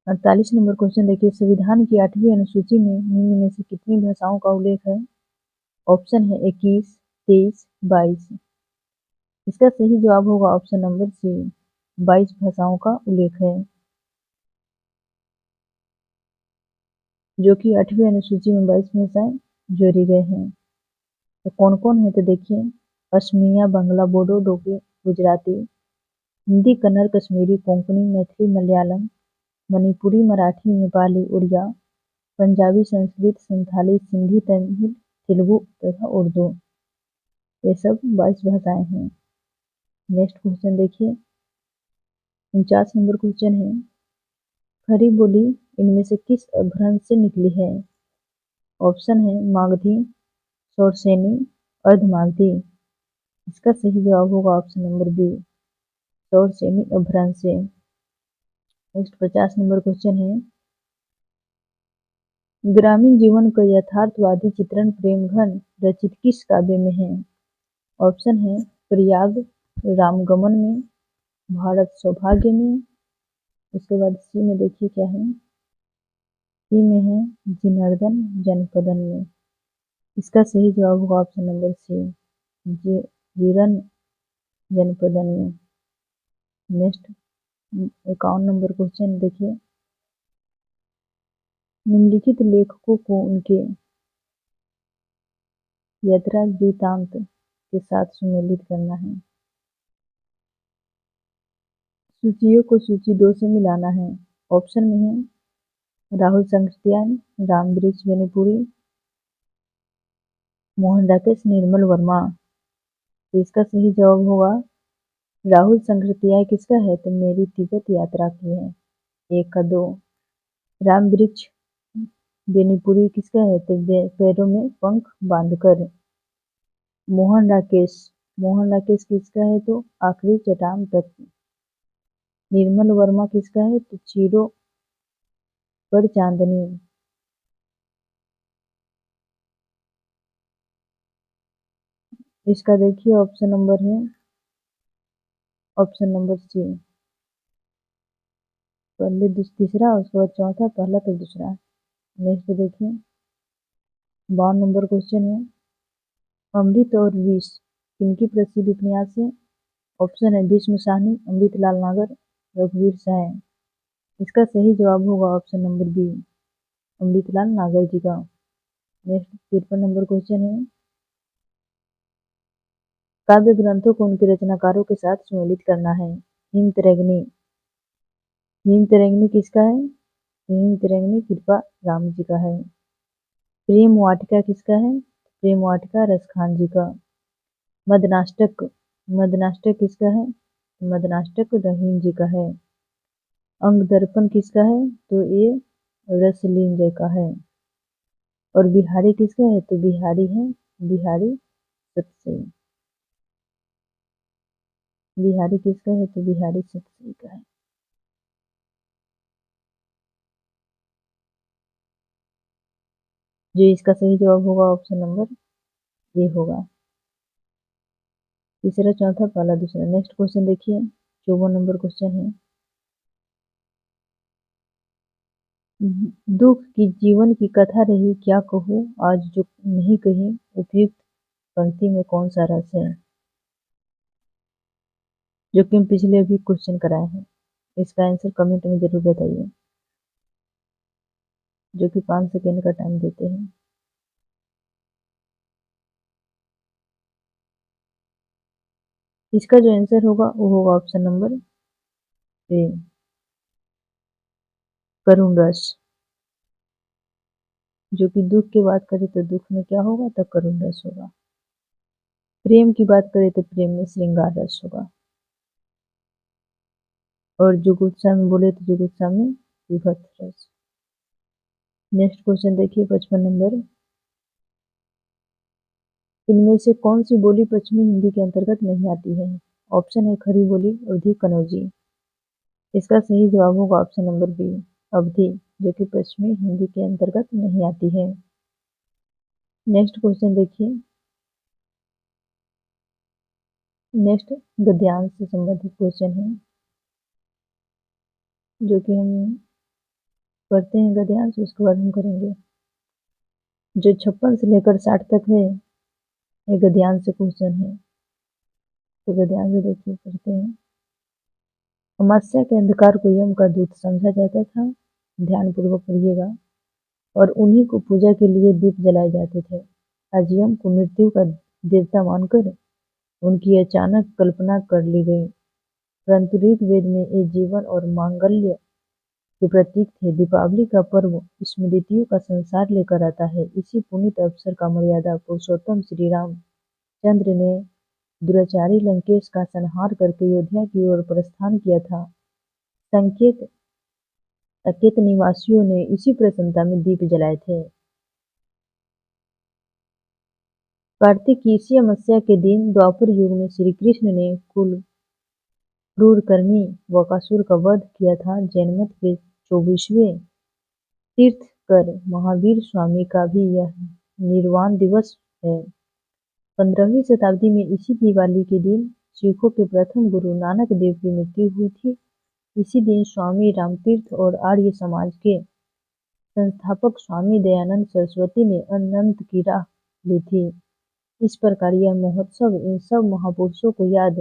48 नंबर क्वेश्चन देखिए, संविधान की 8वीं अनुसूची में निम्न में से कितनी भाषाओं का उल्लेख है? ऑप्शन है 21, 23, 22। इसका सही जवाब होगा ऑप्शन नंबर सी, 22 भाषाओं का उल्लेख है, जो कि 8वीं अनुसूची में 22 भाषाएं जोड़ी गए हैं। तो कौन कौन है? तो देखिए, असमिया, बांग्ला, बोडो, डोगरी, गुजराती, हिंदी, कन्नड़, कश्मीरी, कोंकणी, मैथिली, मलयालम, मणिपुरी, मराठी, नेपाली, उड़िया, पंजाबी, संस्कृत, संथाली, सिंधी, तमिल, तेलुगु तथा उर्दू। ये सब 22 भाषाएं हैं। नेक्स्ट क्वेश्चन देखिए, 49 नंबर क्वेश्चन है, खरी बोली इनमें से किस अपभ्रंश से निकली है? ऑप्शन है मागधी, शौरसेनी, अर्धमागधी। इसका सही जवाब होगा ऑप्शन नंबर बी, शौरसेनी अपभ्रंश से। नेक्स्ट 50 नंबर क्वेश्चन है, ग्रामीण जीवन का यथार्थवादी चित्रण प्रेमघन रचित किस काव्य में है? ऑप्शन है प्रयाग, रामगमन में, भारत सौभाग्य में। उसके बाद सी में देखिए क्या है, सी में है जिनर्दन जनपदन में। इसका सही जवाब होगा ऑप्शन नंबर सी, जीरन जनपदन में। नेक्स्ट 51 नंबर क्वेश्चन देखिए, निम्नलिखित लेखकों को उनके यात्रा वृत्तांत के साथ सुमेलित करना है। सूचियों को सूची 2 से मिलाना है। ऑप्शन में है राहुल संकृत्यायन, राम वृक्ष बेनीपुरी, मोहन राकेश, निर्मल वर्मा। तो इसका सही जवाब होगा राहुल संकृत्याय किसका है? तो मेरी तिब्बत यात्रा की है, 1 का 2। राम वृक्ष बेनीपुरी किसका है? तो पैरों में पंख बांधकर। मोहन राकेश किसका है? तो आखिरी चट्टान तक। निर्मल वर्मा किसका है? तो चीरों पर चांदनी। इसका देखिए ऑप्शन नंबर है ऑप्शन नंबर सी, पहले तीसरा, उसके बाद चौथा, पहला तो दूसरा। नेक्स्ट देखिए 52 नंबर क्वेश्चन है, अमृत और विष किनकी प्रसिद्ध उपन्यास है? ऑप्शन है भीष्म साहनी, अमृतलाल नागर, रघुवीर सहाय। इसका सही जवाब होगा ऑप्शन नंबर बी, अमृतलाल नागर जी का। नेक्स्ट 53 नंबर क्वेश्चन है, काव्य ग्रंथों को उनके रचनाकारों के साथ सुमेलित करना है। हिमतरंगिणी, हिमतरंगिणी किसका है? हिमतरंगिणी कृपा राम जी का है। प्रेम वाटिका किसका है? प्रेम वाटिका रसखान जी का। मदनाष्टक, मदनाष्टक किसका है? मदनाष्टक रहीम जी का है। अंग दर्पण किसका है? तो ये रसलीन जी का है। और बिहारी किसका है? तो बिहारी है बिहारी सतसई। बिहारी किसका है? तो बिहारी सतसई का है। जो इसका सही जवाब होगा ऑप्शन नंबर ए होगा। तीसरा, चौथा, पहला, दूसरा। नेक्स्ट क्वेश्चन देखिए 54 नंबर क्वेश्चन है, दुख की जीवन की कथा रही क्या कहूँ आज जो नहीं कही, उपयुक्त पंक्ति में कौन सा रस है? जो कि हम पिछले भी क्वेश्चन कराए हैं। इसका आंसर कमेंट में जरूर बताइए, जो कि 5 सेकेंड का टाइम देते हैं। इसका जो आंसर होगा वो होगा ऑप्शन नंबर ए, करुण रस। जो कि दुख की बात करें तो दुख में क्या होगा? तो करुण रस होगा। प्रेम की बात करें तो प्रेम में श्रृंगार रस होगा। और जुगुप्सा में बोले तो जुगुप्सा में विभत्स रस। नेक्स्ट क्वेश्चन देखिए 55 नंबर, इनमें से कौन सी बोली पश्चिमी हिंदी के अंतर्गत नहीं आती है? ऑप्शन है खड़ी बोली, अवधी, कनौजी। इसका सही जवाब होगा ऑप्शन नंबर बी, अवधी, जो कि पश्चिमी हिंदी के अंतर्गत नहीं आती है। नेक्स्ट क्वेश्चन देखिए, नेक्स्ट गद्यांश से संबंधित क्वेश्चन है, जो कि हम पढ़ते हैं गद्यांश, उसके बाद हम करेंगे। जो 56 से लेकर 60 तक है ये गद्यांश से क्वेश्चन है। तो गद्यांश देखिए पढ़ते हैं, अमावस्या के अंधकार को यम का दूत समझा जाता था, ध्यान पूर्वक पढ़िएगा, और उन्हीं को पूजा के लिए दीप जलाए जाते थे। आज यम को मृत्यु का देवता मानकर उनकी अचानक कल्पना कर ली गई, परंतु ऋग्वेद में ये जीवन और मांगल्य के प्रतीक थे। दीपावली का पर्व स्मृतियों का संसार लेकर आता है। इसी पुनीत अवसर का मर्यादा पुरुषोत्तम श्री राम चंद्र ने दुराचारी लंकेश का संहार करके अयोध्या की ओर प्रस्थान किया था। साकेत निवासियों ने इसी प्रसन्नता में दीप जलाए थे। कार्तिक की इसी अमावस्या के दिन द्वापर युग में श्री कृष्ण ने क्रूर कर्मी बकासुर का वध किया था। जैनमत के 24वें तीर्थकर महावीर स्वामी का भी यह निर्वाण दिवस है। 15वीं शताब्दी में इसी दिवाली के दिन सिखों के प्रथम गुरु नानक देव की मृत्यु हुई थी। इसी दिन स्वामी रामतीर्थ और आर्य समाज के संस्थापक स्वामी दयानंद सरस्वती ने अनंत की राह ली थी। इस प्रकार यह महोत्सव इन सब महापुरुषों को याद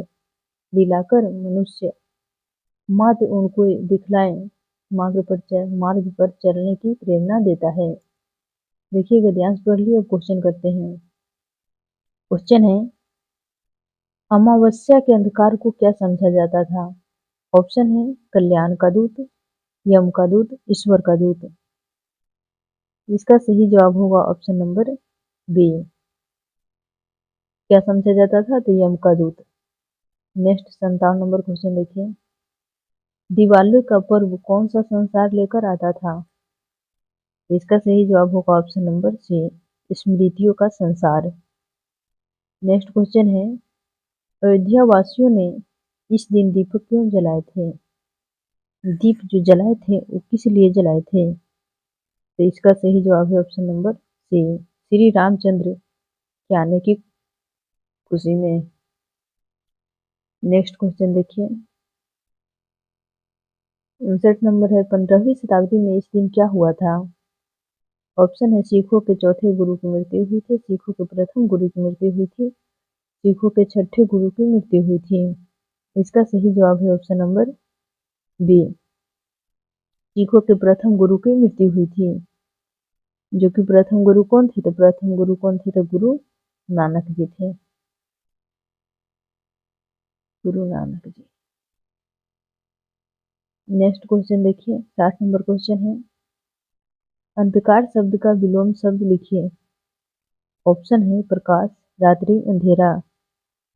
दिलाकर मनुष्य मात्र उनको दिखलाए मार्ग पर चलने की प्रेरणा देता है। देखिए गद्यांश पढ़ लिया, अब क्वेश्चन करते हैं। क्वेश्चन है, अमावस्या के अंधकार को क्या समझा जाता था? ऑप्शन है कल्याण का दूत, यम का दूत, ईश्वर का दूत। इसका सही जवाब होगा ऑप्शन नंबर बी। क्या समझा जाता था? तो यम का दूत। नेक्स्ट 57 नंबर क्वेश्चन देखिए, दिवाली का पर्व कौन सा संसार लेकर आता था? इसका सही जवाब होगा ऑप्शन नंबर सी, स्मृतियों का संसार। नेक्स्ट क्वेश्चन है, अयोध्या वासियों ने इस दिन दीपक क्यों जलाए थे? दीप जो जलाए थे वो किस लिए जलाए थे? तो इसका सही जवाब है option number C, Shri Ramchandra के आने की खुशी में। नेक्स्ट क्वेश्चन देखिए, 59 नंबर है, 15वीं शताब्दी में इस दिन क्या हुआ था? ऑप्शन है सिखों के चौथे गुरु की मृत्यु हुई थी, सिखों के प्रथम गुरु की मृत्यु हुई थी, सिखों के छठे गुरु की मृत्यु हुई थी। इसका सही जवाब है ऑप्शन नंबर बी, सिखों के प्रथम गुरु की मृत्यु हुई थी। जो कि प्रथम गुरु कौन थे? तो प्रथम गुरु कौन थे? तो गुरु नानक जी थे, गुरु नानक जी। नेक्स्ट क्वेश्चन देखिए, 60 नंबर क्वेश्चन है, अंधकार शब्द का विलोम शब्द लिखिए। ऑप्शन है प्रकाश, रात्रि, अंधेरा।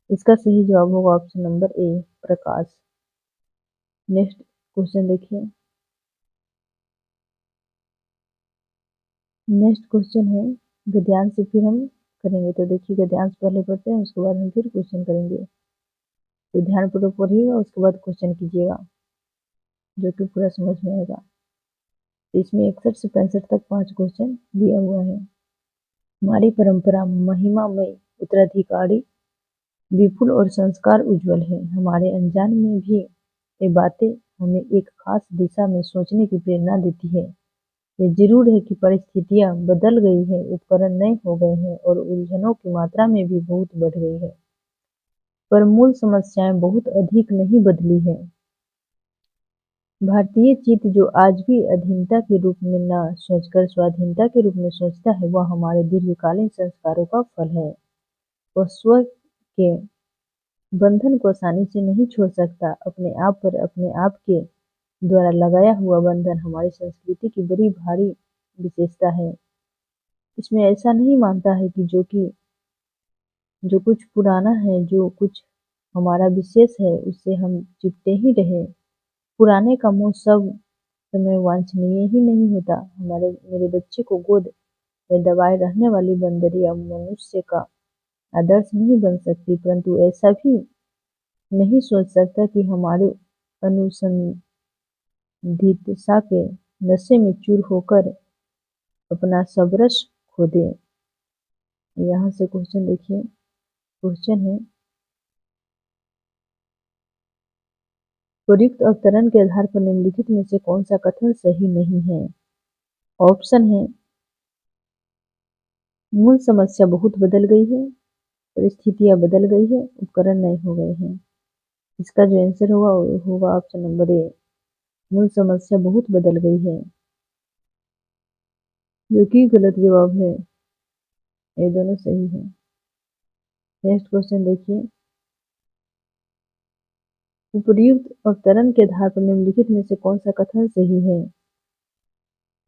इसका सही जवाब होगा option number A, Prakash. Next question देखिए, नेक्स्ट क्वेश्चन है, गद्यांश से फिर हम करेंगे। तो देखिए गद्यांश पहले पढ़ते हैं, उसके बाद हम फिर क्वेश्चन करेंगे। तो ध्यानपूर्वक पढ़िएगा, उसके बाद क्वेश्चन कीजिएगा जो कि पूरा समझ में आएगा। इसमें 61 से 65 तक 5 क्वेश्चन दिया हुआ है। हमारी परंपरा महिमामय, उत्तराधिकारी विपुल और संस्कार उज्जवल है। हमारे अनजान में भी ये बातें हमें एक खास दिशा में सोचने की प्रेरणा देती है। ये जरूर है कि परिस्थितियां बदल गई है, उपकरण नए हो गए हैं और उलझनों की मात्रा में भी बहुत बढ़ गई है, पर मूल समस्याएं बहुत अधिक नहीं बदली है। भारतीय चित्त जो आज भी अधीनता के रूप में न सोचकर स्वाधीनता के रूप में सोचता है, वह हमारे दीर्घकालीन संस्कारों का फल है। वह स्व के बंधन को आसानी से नहीं छोड़ सकता। अपने आप पर अपने आप के द्वारा लगाया हुआ बंधन हमारी संस्कृति की बड़ी भारी विशेषता है। इसमें ऐसा नहीं मानता है कि जो कुछ पुराना है, जो कुछ हमारा विशेष है, उससे हम चिपटे ही रहे। पुराने का मोह सब समय वांछनीय ही नहीं होता। मेरे बच्चे को गोद में दबाए रहने वाली बंदर या मनुष्य का आदर्श नहीं बन सकती, परंतु ऐसा भी नहीं सोच सकता कि हमारे अनुसंधित्सा के नशे में चूर होकर अपना सब रस खो दे। यहाँ से क्वेश्चन देखिए, क्वेश्चन है, प्रयुक्त अवतरण के आधार पर निम्नलिखित में से कौन सा कथन सही नहीं है? ऑप्शन है मूल समस्या बहुत बदल गई है, परिस्थितियां बदल गई है, उपकरण नए हो गए हैं। इसका जो आंसर होगा वो होगा ऑप्शन नंबर ए, मूल समस्या बहुत बदल गई है, जो कि गलत जवाब है। ये दोनों सही है। नेक्स्ट क्वेश्चन देखिए, उपर्युक्त अवतरण के आधार पर निम्नलिखित में से कौन सा कथन सही है?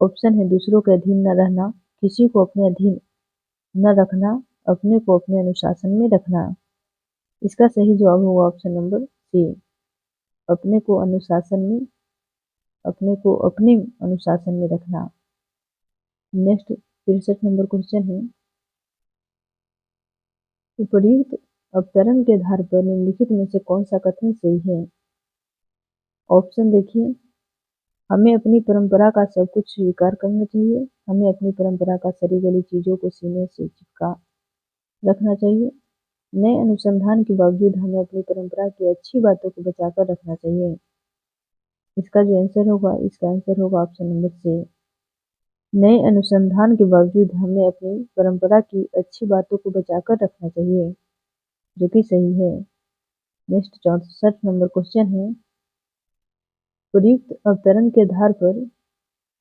ऑप्शन है दूसरों के अधीन न रहना, किसी को अपने अधीन न रखना, अपने को अपने अनुशासन में रखना। इसका सही जवाब होगा ऑप्शन नंबर सी, अपने को अनुशासन में, अपने को अपने अनुशासन में रखना। नेक्स्ट 63 नंबर क्वेश्चन है, उपर्युक्त अवतरण के आधार पर निम्नलिखित में से कौन सा कथन सही है। ऑप्शन देखिए, हमें अपनी परंपरा का सब कुछ स्वीकार करना चाहिए, हमें अपनी परंपरा का सड़ी गली चीजों को सीने से चिपका रखना चाहिए, नए अनुसंधान के बावजूद हमें अपनी परंपरा की अच्छी बातों को बचाकर रखना चाहिए। इसका जो आंसर होगा, इसका आंसर होगा ऑप्शन नंबर सी, नए अनुसंधान के बावजूद हमें अपनी परंपरा की अच्छी बातों को बचाकर रखना चाहिए, जो कि सही है। नेक्स्ट 64 नंबर क्वेश्चन है, प्रयुक्त अवतरण के आधार पर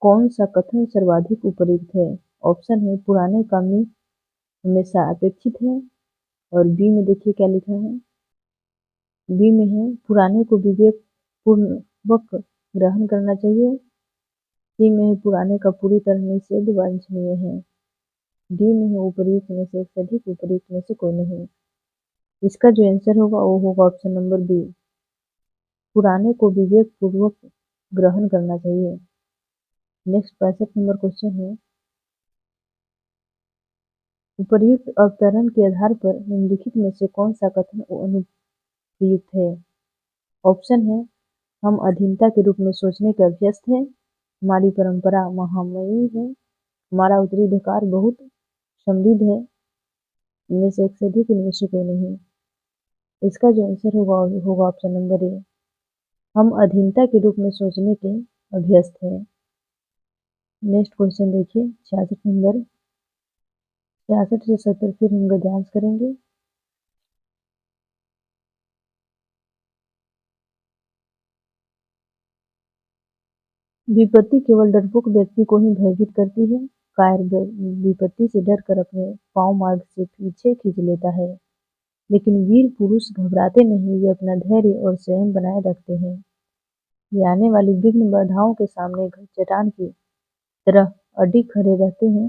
कौन सा कथन सर्वाधिक उपयुक्त है। ऑप्शन है, पुराने कामी हमेशा अपेक्षित है, और बी में देखिए क्या लिखा है, बी में है पुराने को विवेक पूर्वक ग्रहण करना चाहिए, सी में है पुराने का पूरी तरह निषेध वांछनीय है, डी में है उपयुक्त में से एक से अधिक, उपयुक्त में से कोई नहीं। इसका जो आंसर होगा वो होगा ऑप्शन नंबर बी, पुराने को विवेक पूर्वक ग्रहण करना चाहिए। नेक्स्ट 65 नंबर क्वेश्चन है, उपर्युक्त अवतरण के आधार पर निम्नलिखित में से कौन सा कथन अनुपयुक्त है। ऑप्शन है, हम अधीनता के रूप में सोचने के अभ्यस्त हैं, हमारी परंपरा महामयी है, हमारा उत्तराधिकार बहुत समृद्ध है, इनमें से एक से अधिक, इनमें से कोई नहीं। इसका जो आंसर होगा होगा ऑप्शन नंबर ए, हम अधीनता के रूप में सोचने के अभ्यस्त हैं। नेक्स्ट क्वेश्चन देखिए 66 नंबर, 66 से 70 फिर हम गद्यांश करेंगे। विपत्ति केवल डरपोक व्यक्ति को ही भयभीत करती है, कायर विपत्ति से डरकर अपने पांव मार्ग से पीछे खींच लेता है, लेकिन वीर पुरुष घबराते नहीं, वे अपना धैर्य और संयम बनाए रखते हैं, वे आने वाली विघ्न बाधाओं के सामने चट्टान की तरह अडिग खड़े रहते हैं।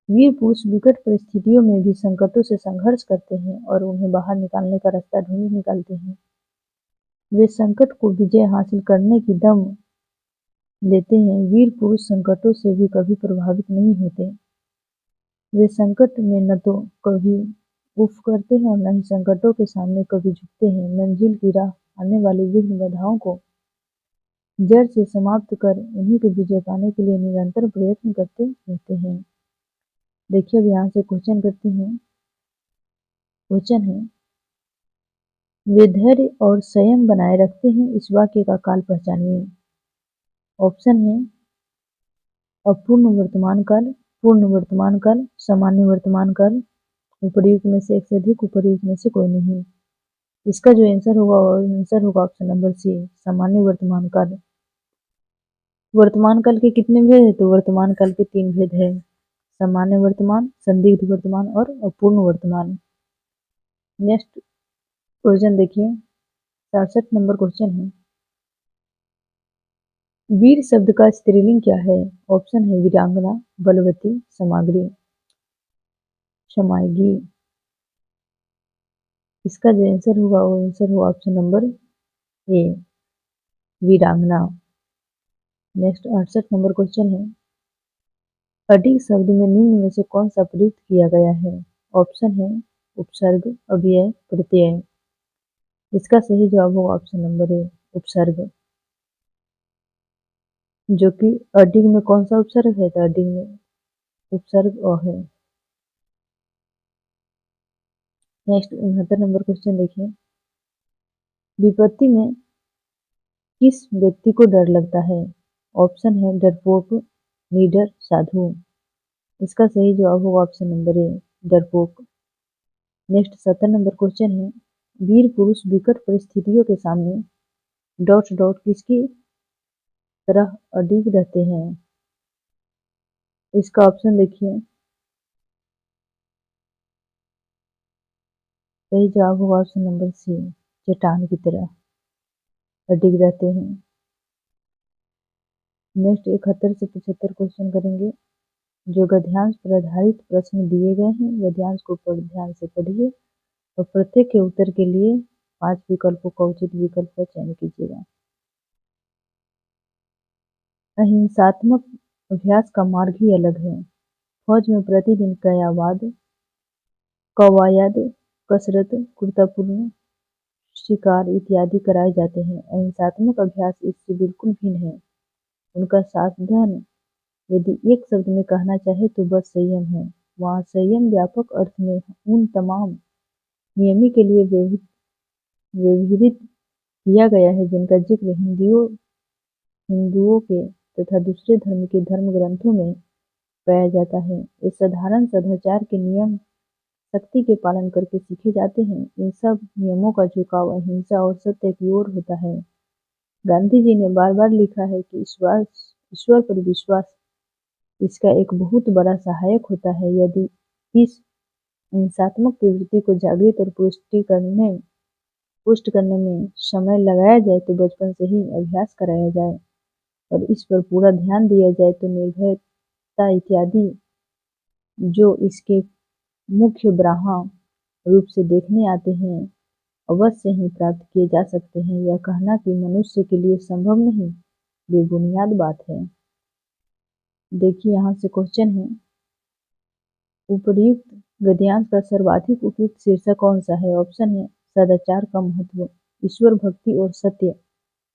वीर पुरुष विकट परिस्थितियों में भी संकटों से संघर्ष करते हैं और उन्हें बाहर निकालने का रास्ता ढूंढ निकालते हैं। वे संकट को विजय हासिल करने की दम लेते हैं। वीर पुरुष संकटों से भी कभी प्रभावित नहीं होते, वे संकट में न तो कभी उफ करते हैं और न ही संकटों के सामने कभी झुकते हैं। मंजिल की राह आने वाली विघ्न बाधाओं को जड़ से समाप्त कर उन्हीं को विजय पाने के लिए निरंतर प्रयत्न करते रहते हैं। देखिए अब यहाँ से क्वेश्चन करते हैं। क्वेश्चन है, वे धैर्य और संयम बनाए रखते हैं, इस वाक्य का काल पहचानिए। ऑप्शन है, अपूर्ण वर्तमान काल, पूर्ण वर्तमान काल, सामान्य वर्तमान काल, उपयुक्त में से एक से अधिक, उपयुक्त में से कोई नहीं। इसका जो आंसर होगा ऑप्शन नंबर सी, सामान्य वर्तमान काल। वर्तमान काल के कितने भेद है, तो वर्तमान काल के 3 भेद है, सामान्य वर्तमान, संदिग्ध वर्तमान और अपूर्ण वर्तमान। नेक्स्ट क्वेश्चन देखिए 67 नंबर क्वेश्चन है, वीर शब्द का स्त्रीलिंग क्या है। ऑप्शन है, वीरांगना, बलवती, समाग्री, समायगी। इसका जो आंसर होगा वो आंसर होगा ऑप्शन नंबर ए, वीरांगना। नेक्स्ट 68 नंबर क्वेश्चन है, अडिग शब्द में निम्न में से कौन सा प्रयुक्त किया गया है। ऑप्शन है, उपसर्ग, अव्यय, प्रत्यय। इसका सही जवाब होगा ऑप्शन नंबर ए, उपसर्ग। जो कि अडिग में कौन सा उपसर्ग है, तो अडिग में उपसर्ग अ है। नेक्स्ट 69 नंबर क्वेश्चन देखिए, विपत्ति में किस व्यक्ति को डर लगता है। ऑप्शन है, डरपोक, निडर, साधु। इसका सही जवाब होगा ऑप्शन नंबर ए, डरपोक। नेक्स्ट 70 नंबर क्वेश्चन है, वीर पुरुष विकट परिस्थितियों के सामने डॉट डॉट किसकी तरह अडिग रहते हैं। इसका ऑप्शन देखिए, सही जवाब होगा ऑप्शन नंबर सी, चट्टान की तरह अडिग रहते हैं। नेक्स्ट 71 से 75 क्वेश्चन करेंगे। जो गद्यांश पर आधारित प्रश्न दिए गए हैं, गद्यांश को ध्यान से पढ़िए और प्रत्येक के उत्तर के लिए 5 विकल्पों का उचित विकल्प का चयन कीजिएगा। अहिंसात्मक अभ्यास का मार्ग ही अलग है। फौज में प्रतिदिन कवायद, कसरत, क्रूरतापूर्ण शिकार इत्यादि कराए जाते हैं। अहिंसात्मक अभ्यास इससे बिल्कुल भिन्न है। उनका साधन यदि एक शब्द में कहना चाहे तो बस संयम है। वहाँ संयम व्यापक अर्थ में उन तमाम नियमों के लिए व्यवहृत किया गया है जिनका जिक्र हिंदुओं के तथा दूसरे धर्म के धर्म ग्रंथों में पाया जाता है। ये साधारण सदाचार के नियम शक्ति के पालन करके सीखे जाते हैं। इन सब नियमों का झुकाव अहिंसा और सत्य की ओर होता है। गांधी जी ने बार बार लिखा है कि ईश्वर पर विश्वास इसका एक बहुत बड़ा सहायक होता है। यदि इस हिंसात्मक प्रवृत्ति को जागृत और पुष्ट करने में समय लगाया जाए तो बचपन से ही अभ्यास कराया जाए और इस पर पूरा ध्यान दिया जाए तो निर्भयता इत्यादि जो इसके मुख्य ब्राह्म रूप से देखने आते हैं अवश्य ही प्राप्त किए जा सकते हैं। यह कहना कि मनुष्य के लिए संभव नहीं, बेबुनियाद बात है। देखिए यहाँ से क्वेश्चन है, उपर्युक्त गद्यांश का सर्वाधिक उपयुक्त शीर्षक कौन सा है? ऑप्शन है सदाचार का महत्व, ईश्वर भक्ति और सत्य,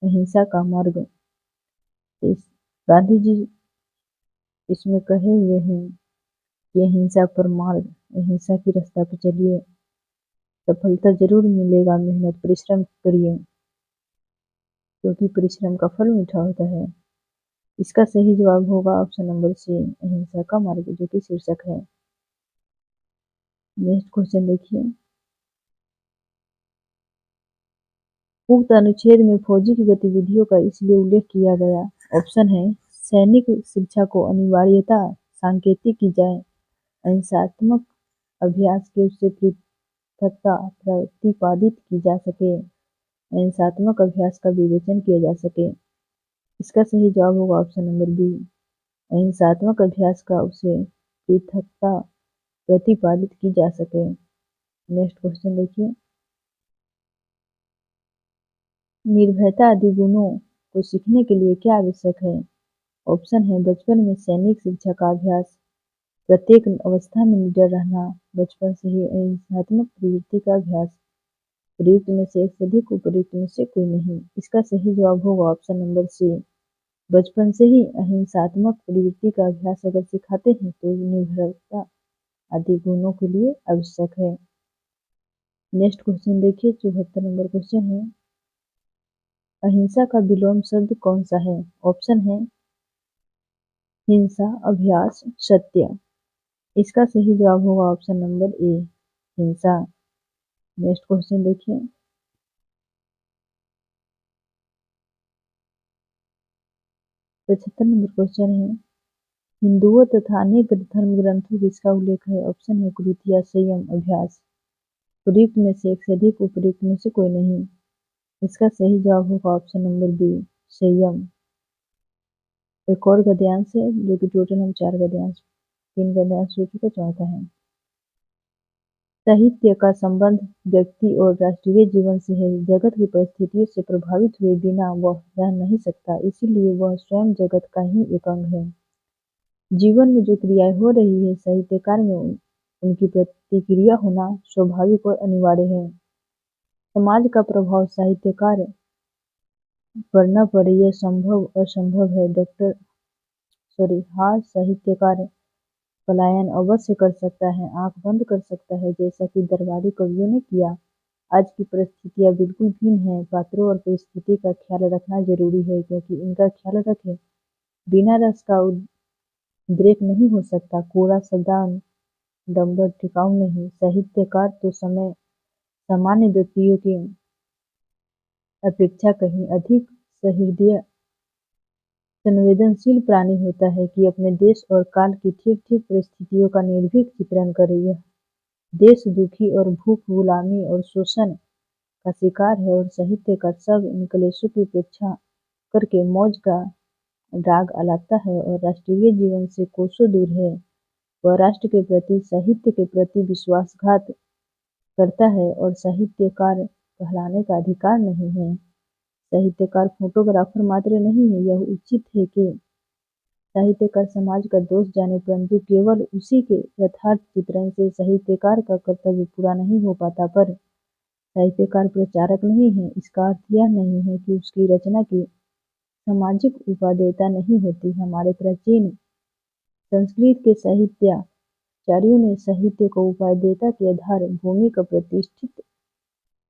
अहिंसा का मार्ग। गांधी जी इसमें कहे हुए हैं कि अहिंसा पर मार्ग, अहिंसा की रास्ता पर चलिए, सफलता जरूर मिलेगा, मेहनत परिश्रम करिए क्योंकि परिश्रम का फल मीठा होता है। इसका सही जवाब होगा ऑप्शन नंबर सी, अहिंसा का मार्ग, जो कि शीर्षक है। नेक्स्ट क्वेश्चन देखिए, उक्त अनुच्छेद में फौजी की गतिविधियों का इसलिए उल्लेख किया गया। ऑप्शन है सैनिक शिक्षा को अनिवार्यता सांकेतिक की जाए, अहिंसात्मक अभ्यास के उससे पृथकता प्रतिपादित की जा सके, अहिंसात्मक अभ्यास का विवेचन किया जा सके। इसका सही जवाब होगा ऑप्शन नंबर बी, अहिंसात्मक अभ्यास का उससे पृथकता प्रतिपादित की जा सके। नेक्स्ट क्वेश्चन देखिए, निर्भयता आदि गुणों को सीखने के लिए क्या आवश्यक है? ऑप्शन है बचपन में सैनिक शिक्षा का अभ्यास, प्रत्येक अवस्था में निडर रहना, बचपन से ही अहिंसात्मक प्रवृत्ति का अभ्यास, प्रयुक्त में से एक से अधिक, उपयुक्त में से कोई नहीं। इसका सही जवाब होगा ऑप्शन नंबर सी, बचपन से ही अहिंसात्मक प्रवृत्ति का अभ्यास अगर सिखाते हैं तो निर्भरता आदि गुणों के लिए आवश्यक है। नेक्स्ट क्वेश्चन देखिए, 74 नंबर क्वेश्चन है, अहिंसा का विलोम शब्द कौन सा है? ऑप्शन है हिंसा, अभ्यास, सत्य। इसका सही जवाब होगा ऑप्शन नंबर ए, हिंसा। नेक्स्ट क्वेश्चन देखिए, 75 नंबर क्वेश्चन है, हिंदुओं तथा अनेक धर्म ग्रंथों किसका उल्लेख है? ऑप्शन है कुरीतियां, संयम, अभ्यास, प्रयुक्त में से एक से अधिक, उपयुक्त में से कोई नहीं। इसका सही जवाब होगा ऑप्शन नंबर बी, संयम। एक और गद्यांश है जो कि टोटल हम 4 गद्यांश, 3 गद्यांश हो चुका, चौथा है। साहित्य का संबंध व्यक्ति और राष्ट्रीय जीवन से है। जगत की परिस्थितियों से प्रभावित हुए बिना वह रह नहीं सकता, इसीलिए वह स्वयं जगत का ही एक अंग है। जीवन में जो क्रियाएं हो रही है, साहित्यकार में उनकी प्रतिक्रिया होना स्वाभाविक और अनिवार्य है। समाज का प्रभाव साहित्यकार पर न पड़े यह असंभव है। हाँ, साहित्यकार पलायन अवश्य कर सकता है, आंख बंद कर सकता है, जैसा कि दरबारी कवियों ने किया। आज की परिस्थितियां बिल्कुल भिन्न हैं। पात्रों और परिस्थिति का ख्याल रखना जरूरी है, क्योंकि इनका ख्याल रखे बिना रस का उद्रेक नहीं हो सकता। कोरा शब्दाडंबर टिकाऊ नहीं। साहित्यकार तो सामान्य व्यक्तियों की अपेक्षा कहीं अधिक सहृदय संवेदनशील प्राणी होता है कि अपने देश और काल की ठीक ठीक परिस्थितियों का निर्भीक चित्रण करे। यह देश दुखी और भूख, गुलामी और शोषण का शिकार है और साहित्यकार सब इन क्लेशों की उपेक्षा करके मौज का राग अलापता है और राष्ट्रीय जीवन से कोसों दूर है। वह राष्ट्र के प्रति, साहित्य के प्रति विश्वासघात करता है और साहित्यकार कहलाने का अधिकार नहीं है। साहित्यकार फोटोग्राफर मात्र नहीं है। यह उचित है कि साहित्यकार समाज का दोष जाने, परंतु केवल उसी के यथार्थ चित्रण से साहित्यकार का कर्तव्य पूरा नहीं हो पाता। पर साहित्यकार प्रचारक नहीं है, इसका अर्थ यह नहीं है कि उसकी रचना की सामाजिक उपादेयता नहीं होती। हमारे प्राचीन संस्कृत के साहित्याचार्यों ने साहित्य को उपादेयता के आधार भूमि का प्रतिष्ठित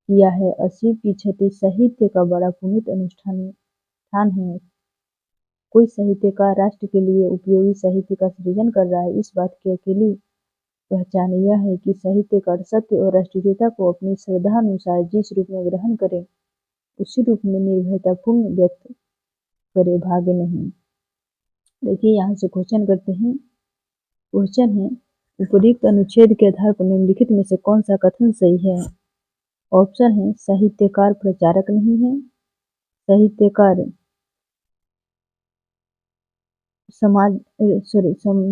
किया है। असीम की क्षति साहित्य का बड़ा पुनीत अनुष्ठान है। कोई साहित्यकार राष्ट्र के लिए उपयोगी साहित्य का सृजन कर रहा है, इस बात की अकेली पहचान यह है कि साहित्यकार सत्य और राष्ट्रीयता को अपनी श्रद्धानुसार जिस रूप में ग्रहण करे, उसी रूप में निर्भयतापूर्ण व्यक्त करे, भागे नहीं। देखिए यहाँ से क्वेश्चन करते हैं। क्वेश्चन है, उपरोक्त अनुच्छेद के आधार पर निम्नलिखित में से कौन सा कथन सही है? ऑप्शन है, साहित्यकार प्रचारक नहीं है, साहित्यकार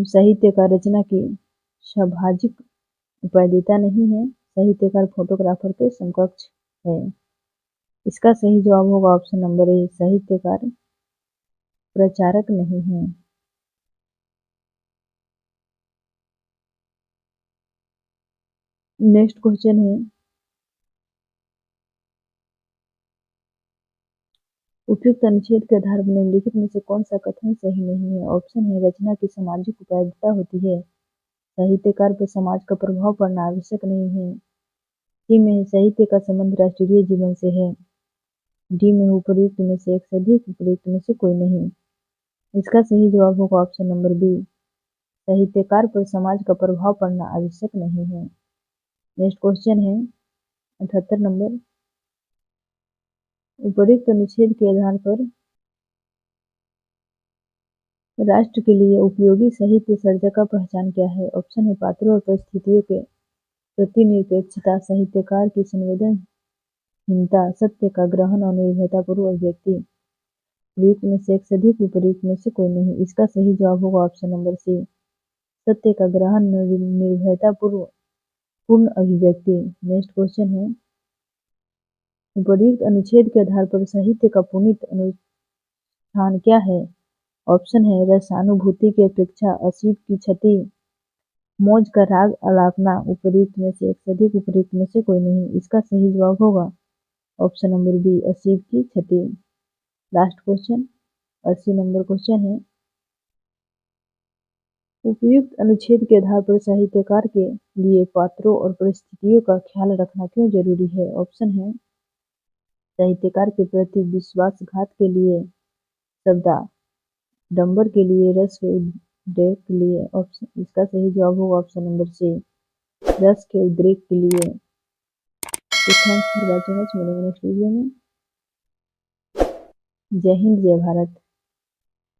साहित्यकार रचना की सामाजिक उपादेयता नहीं है, साहित्यकार फोटोग्राफर के समकक्ष है। इसका सही जवाब होगा ऑप्शन नंबर ए, साहित्यकार प्रचारक नहीं है। नेक्स्ट क्वेश्चन है, उपयुक्त अनुच्छेद के आधार पर निम्नलिखित में से कौन सा कथन सही नहीं है? ऑप्शन है, रचना की सामाजिक उपादेयता होती है, साहित्यकार पर समाज का प्रभाव पड़ना आवश्यक नहीं है। सी में है, साहित्य का संबंध राष्ट्रीय जीवन से है। डी में उपरोक्त में से एक से अधिक, उपरोक्त में से कोई नहीं। इसका सही जवाब होगा ऑप्शन नंबर बी, साहित्यकार पर समाज का प्रभाव पड़ना आवश्यक नहीं है। नेक्स्ट क्वेश्चन है 78 नंबर, उपरोक्त अनुच्छेद के आधार पर राष्ट्र के लिए उपयोगी साहित्य सर्जक का पहचान क्या है? ऑप्शन है, पात्रों और परिस्थितियों के प्रति निरपेक्षता, साहित्यकार की संवेदनहीनता, सत्य का ग्रहण और निर्भयतापूर्वक अभिव्यक्ति। उपयुक्त में से एक से अधिक, उपयुक्त में से कोई नहीं। इसका सही जवाब होगा ऑप्शन नंबर सी, सत्य का ग्रहण, निर्भयतापूर्ण अभिव्यक्ति। नेक्स्ट क्वेश्चन है, उपरोक्त अनुच्छेद के आधार पर साहित्य का पुनीत अनुष्ठान क्या है? ऑप्शन है, रसानुभूति की अपेक्षा, असीम की क्षति, मौज का राग अलापना। उपरोक्त में से एक से अधिक, उपरोक्त में से कोई नहीं। इसका सही जवाब होगा ऑप्शन नंबर बी, असीम की क्षति। लास्ट क्वेश्चन 80 नंबर क्वेश्चन है, उपयुक्त अनुच्छेद के आधार पर साहित्यकार के लिए पात्रों और परिस्थितियों का ख्याल रखना क्यों जरूरी है? ऑप्शन है, साहित्यकार के प्रति विश्वासघात के लिए, शब्दाडंबर के लिए, रस के उद्रेक के लिए। ऑप्शन, इसका सही जवाब होगा ऑप्शन नंबर सी, रस के उद्रेक के लिए। Thanks for watching us. मिलेंगे नेक्स्ट वीडियो में। जय हिंद, जय भारत।